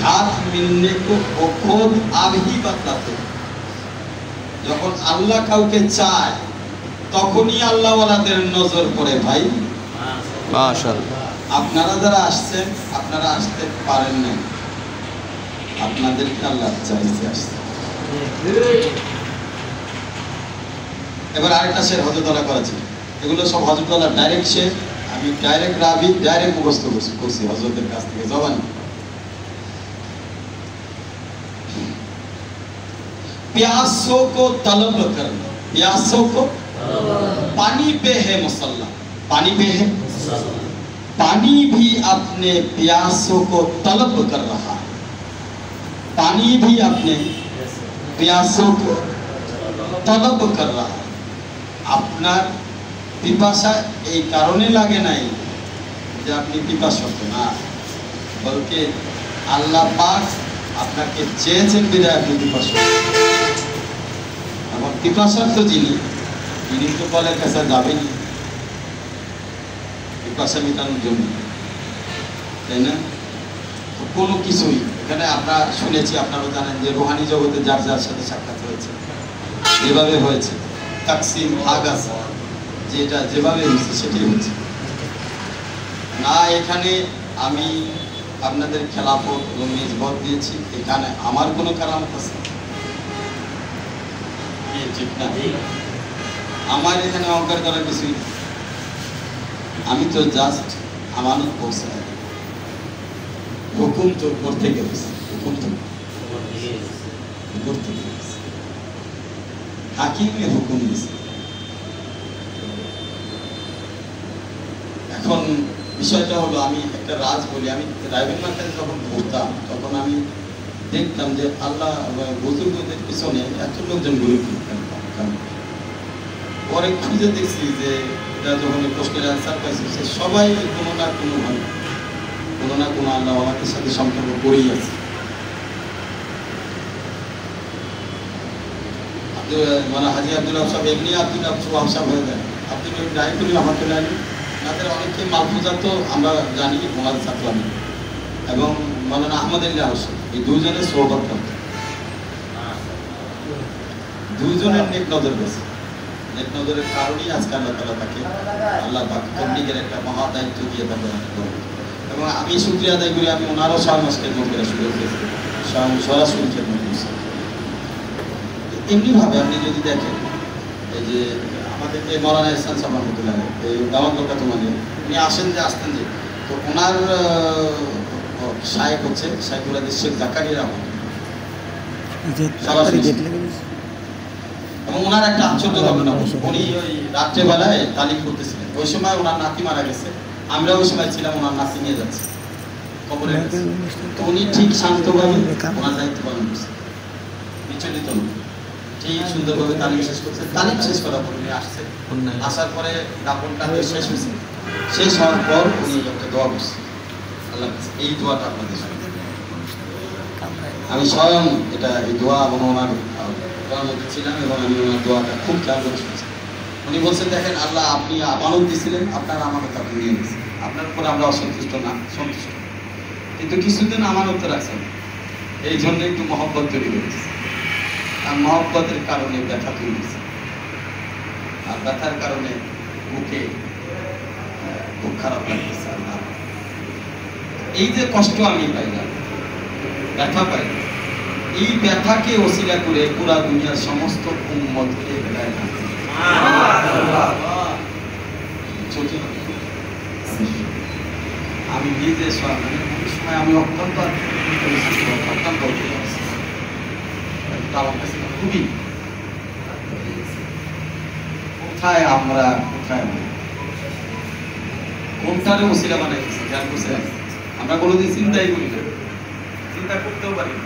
घात मिलने को वो खुद आप ही बतलाते हैं। যখন আল্লাহ কাউকে চায় তখনই আল্লাহ ওয়ালাদের নজর পড়ে ভাই।
মাশাআল্লাহ।
আপনারা যারা আসছেন, আপনারা আসতে পারেন না, আপনাদেরকে আল্লাহ চাইছে আসতে। এবার আরেকটা শের হযরত আল্লাহ করেছে, এগুলো সব হযরত আল্লাহ ডাইরেক্ট শের, আমি ডাইরেক্ট রাবি ডাইরেক্ট মুখস্থ করছি হযরতের কাছ থেকে জবানি। प्यासों को तलब करना, प्यासों को पानी पे है मुसल्ला, पानी पे है, पानी भी अपने प्यासों को तलब कर रहा है, पानी भी अपने प्यासों को তলব কর রাহা, আপনার পিপাসা এই কারণে লাগে নাই যে আপনি পিপাসত না, বলকে আল্লাহ পাক আপনাকে চেয়েছেন বিদায় আপনি পিপাসত। আমার পিপাসার্থ যিনি, তিনি তো বলে কাছে যাবেনি পিপাসা মেটানোর জন্য, তাই না? তো কোনো কিছুই এখানে আমরা শুনেছি, আপনারা জানেন যে রুহানি জগতে যার যার সাথে সাক্ষাৎ হয়েছে, যেভাবে হয়েছে তাকসিম ভাগ আছে, যেটা যেভাবে হয়েছে সেটাই হচ্ছে না। এখানে আমি আপনাদের খেলাফত এবং নিজবত দিয়েছি, এখানে আমার কোনো কারামত আছে ঠিক না? আমার এখানে অহংকার করার কিছুই নেই, আমি তো জাস্ট আমানত পৌঁছে হুকুম তো করতে গেছে, হুকুম তো করতে গেছে, হাকিমে হুকুম দিয়েছে। এখন বিষয়টা হলো, আমি একটা রাজ বলি, আমি রাইবেন মার্কেটে যখন ঘুরতাম তখন আমি দেখতাম যে আল্লাহ বুজুর্গদের পিছনে এত লোকজন ঘুরে ফিরতেন। পরে খুঁজে দেখছি যে এটা যখন প্রশ্নের অ্যান্সার পাইছি, সে সবাই কোনো না কোনোভাবে কোনো না কোনো আল্লাহ আমাদের সাথে সম্পর্ক করেই আছে। মানে হাজি আব্দুল্লাহ সাহেব এমনি আব্দুল্লাহ সাহেব হয়ে যায়, আব্দুল রাহিমুল রহমতুল্লাহ আলী, তাদের অনেকে মালফুজা তো আমরা জানি, ওনাদের ছাত্র আমি, এবং মৌলানা আহমদুল্লাহ হোসেন, এই দুজনের সোহবত করতেন, দুজনের নেক নজর গেছে। নেক নজরের কারণেই আজকে আল্লাহ তাআলা তাকে আল্লাহ পাক তবলিগের একটা মহা দায়িত্ব দিয়ে তাকে, এবং আমি শুকরিয়া আদায় করি, আমি ওনারও 6 মাস খেদমত করা শুরু করেছি, সরাসরি খেদমত করছি। এমনিভাবে আপনি যদি দেখেন, এই যে আমাদেরকে মৌলানা ইহসান সাহেব রহমতুল্লাহ এই দাওয়াত বরকাত মানে উনি আসেন যে আসতেন যে, তো ওনার শায়েখ হচ্ছে শাইখুল হাদিস শেখ জাকারিয়া রহমান, এবং ওনার একটা আশ্চর্য ঘটনা, উনি ওই রাত্রেবেলায় তালিম করতেছিলেন, ওই সময় ওনার নাতি মারা গেছে, আমরা ওই সময় ছিলাম, ওনার নাতি নিয়ে যাচ্ছে কবরে, তো উনি ঠিক শান্তভাবে ওনার দায়িত্ব পালন করছে, বিচলিত ঠিক সুন্দরভাবে তালিম শেষ করছে। তালিম শেষ করার পর উনি আসছে, আসার পরে দাপন কাজ শেষ হয়েছে, শেষ হওয়ার পর উনি একটা দোয়া করছে আল্লাহ, এই দোয়াটা আপনাদের সাথে আমি স্বয়ং এটা এই দোয়া এবং ওনার মধ্যে ছিলাম, এবং আমি ওনার দোয়াটা খুব খেয়াল করছি। উনি বলছেন, দেখেন আল্লাহ আপনি আমানত দিয়েছিলেন, আপনার আমানত আপনি নিয়ে নিয়েছেন, আপনার উপরে আমরা অসন্তুষ্ট না, সন্তুষ্ট, কিন্তু কিছুদিন আমানত রাখছেন, এই জন্য একটু মহব্বত তৈরি করেছে, আর মহব্বতের কারণে ব্যথা তৈরি হয়েছে, আর ব্যথার কারণে মুখে খুব খারাপ লাগতেছে। এই যে কষ্ট আমি পাইলাম, ব্যথা পাইলাম, এই ব্যথাকে ওসিলা করে পুরা দুনিয়ার সমস্ত উম্মতকে হেদায়েত দান করুন। আমি নিজে সময় আমি অত্যন্ত খুবই কোথায় আমরা কোথায় কোনটারে ওসিলা বানাইছি, খেয়াল করছে, আমরা কোনোদিন চিন্তাই করি না, চিন্তা করতেও পারি না।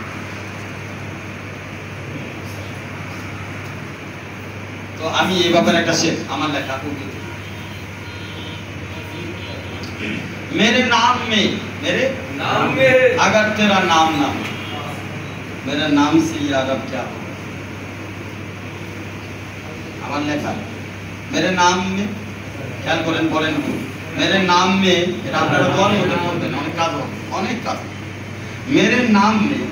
তো আমি এই ব্যাপারে একটা শেখ আমার লেখা কবি, मेरे नाम में अगर तेरा नाम ना हो, मेरे नाम से या रब क्या हो। আমার লেখা मेरे नाम में, ख्याल করেন, বলেন मेरे नाम में, এটা আপনারা দোয়ার মধ্যে বলবেন, অনেক কাজ मेरे नाम में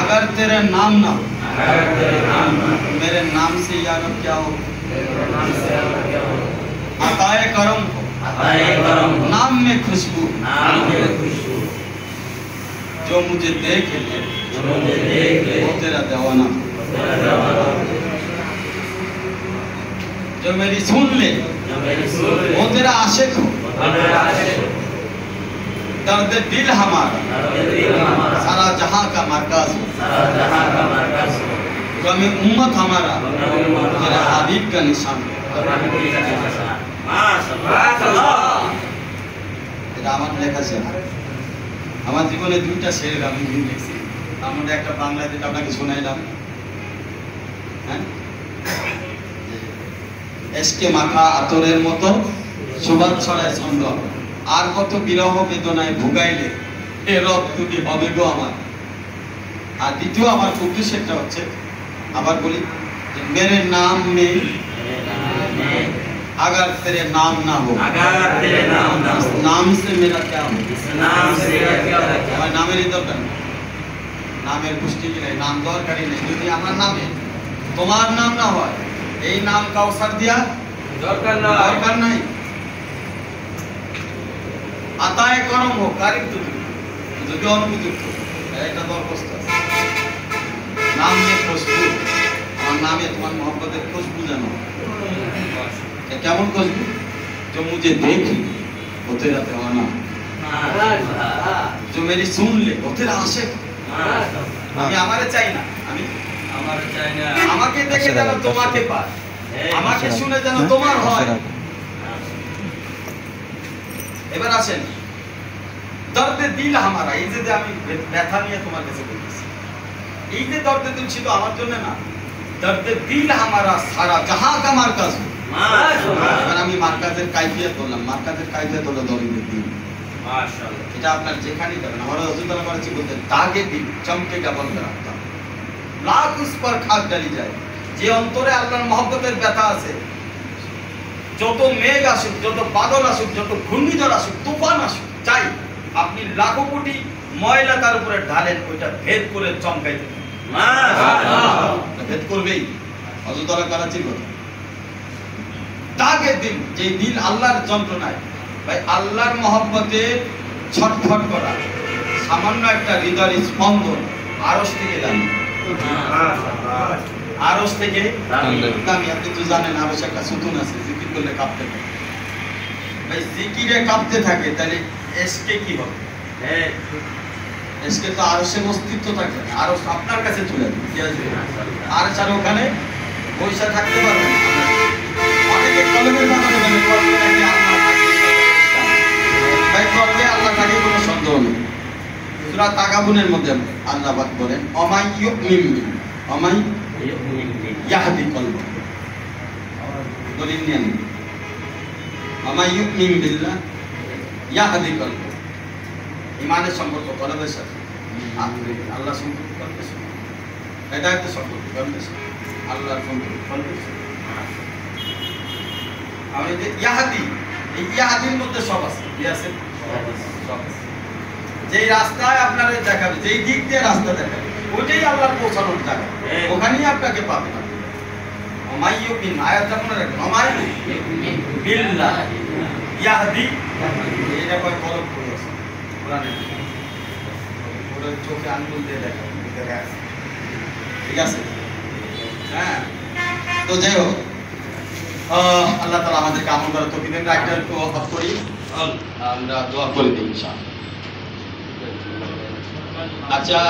अगर तेरा नाम ना हो, मेरे नाम से या रब क्या हो, अताए करम हो, नाम में खुशबू, जो मुझे देख ले वो तेरा दीवाना, जो मेरी सुन ले वो तेरा आशिक हो, दर्द दिल हमारा सारा जहां का मरकज हो, गम उम्मत हमारा तेरा हबीब का निशान हो। এটা আমার লেখা শেখ, আমার জীবনে 2টা শের আমি লিখছি, তার মধ্যে একটা বাংলা যেটা আপনাকে শোনাইলাম, হ্যাঁ, এসকে মাখা আতরের মতো সুবাদ ছড়ায় ছন্দ, আর কত বিরহ বেদনায় ভুগাইলে এ রব তুমি হবে গো আমার। আর দ্বিতীয় আমার উদ্দেশ্যটা হচ্ছে, আবার বলি যে মেরে নাম নেই अगर तेरे नाम ना हो, नाम से मेरा क्या हो, নামের দরকার, নামের পুষ্টি কি নাই, নাম দরকারই নেই। যদি আমার নামে তোমার নাম না হয়, এই নাম কাউসার দিয়া দরকার নাই। আতায় করম হোক কারিক যদি অনুপযুক্ত, এটা দরখাস্ত আছে। নাম নিয়ে খুশবু, আমার নামে তোমার মোহব্বতের খুশবু জানো, কেমন খুশবু? जो मुझे देख ले वो तेरा दीवाना, जो मेरी सुन ले वो तेरा आशिक। আমি আমারে চাই না, আমি আমাকে দেখে যেন তোমাকে পায়, আমাকে শুনে যেন তোমার হয়। এবার আসেন দর্দে দিল হামারা, এই যে আমি ব্যথা নিয়ে তোমার কাছে বলতেছি, এই যে দর্দে দিল ছিল আমার জন্য না, দর্দে দিল হামারা সারা জাহাঁ কা মারকাজ। এবার আমি মার্কাজের কাইফিয়ত বললাম, মার্কাজের কাইফিয়ত হলো দরিদ্রের দিন। মাশাআল্লাহ, এটা আপনার যেখানেই যাবেন, আমরা হযরত করেছি বলতে দাগে দিন চমকেগা বলতে রাখতাম, লাখ উস পর খাক ডালি যায়। যে অন্তরে আল্লাহর মহব্বতের ব্যথা আছে, যত মেঘ আসুক, যত বাদল আসুক, যত ঘূর্ণিঝড় আসুক, তুফান আসুক, চাই আপনি লাখো কোটি ময়লা তার উপরে ঢালেন, ওইটা ভেদ করে চমকাই দেবেন। ভেদ করবেই, হযরত করাচির কথা। দাগে দিল, যে দিল আল্লাহর যন্ত্রণায়, ভাই আল্লাহর মহব্বতে ছটফট করা, সামান্য একটা হৃদয়ের স্পন্দন আরশ থেকে দামি, আরশ থেকে দামি। আপনি তো জানেন আরশ একটা সুতুন আছে, জিকির করলে কাঁপতে থাকে। ভাই জিকিরে কাঁপতে থাকে, তাহলে এসকে কি হবে? এসকে তো আরশের অস্তিত্ব থাকে না, আরশ আপনার কাছে চলে যাবে, কি আসবে? আর ছাড়া ওখানে পয়সা থাকতে পারবে না। অনেকে কলমের বাগানে বলে কলমে নাকি আল্লাহ থাকে, ভাই কলমে আল্লাহ থাকে কোনো সন্দেহ নেই। সূরা তাগাবুনের মধ্যে আল্লাহ পাক বলেন অমাই ইউমিন বি অমাই ইয়াহদি কলব, বলেন নেন অমাই ইউমিন বিল্লাহ ইয়াহদি কলব। ঈমানের সম্পর্ক কলবের সাথে, আল্লাহ সম্পর্ক কলবের সাথে, হেদায়েতের সম্পর্ক কলবের সাথে, আল্লাহর সম্পর্ক কলবের সাথে। আমি যে ইয়াহাদি, এই ইয়াহাদির মধ্যে সব আছে, কি আছে? সব আছে। যেই রাস্তায় আপনারে দেখাবে, যেই দিক দিয়ে রাস্তা দেখাবে, ওইটাই আল্লাহর পৌঁছানোর জায়গা, ওখানেই আপনাকে পাবেন। অমাইয়ুবিন আয়াতটা মনে রাখবেন, অমাইয়ুবিন বিল্লাহ ইয়াহদি, এটা কয় কলব করে আছে কোরআনে, ওর চোখে আঙ্গুল দিয়ে দেখাবে, দেখা আছে, ঠিক আছে? হ্যাঁ, তো যাই হোক, আল্লাহ তাআলা আমাদেরকে আমল করার তৌফিক দেন। একটা একটু অফ করি, আমরা দোয়া করে দিই ইনশাআল্লাহ। আচ্ছা।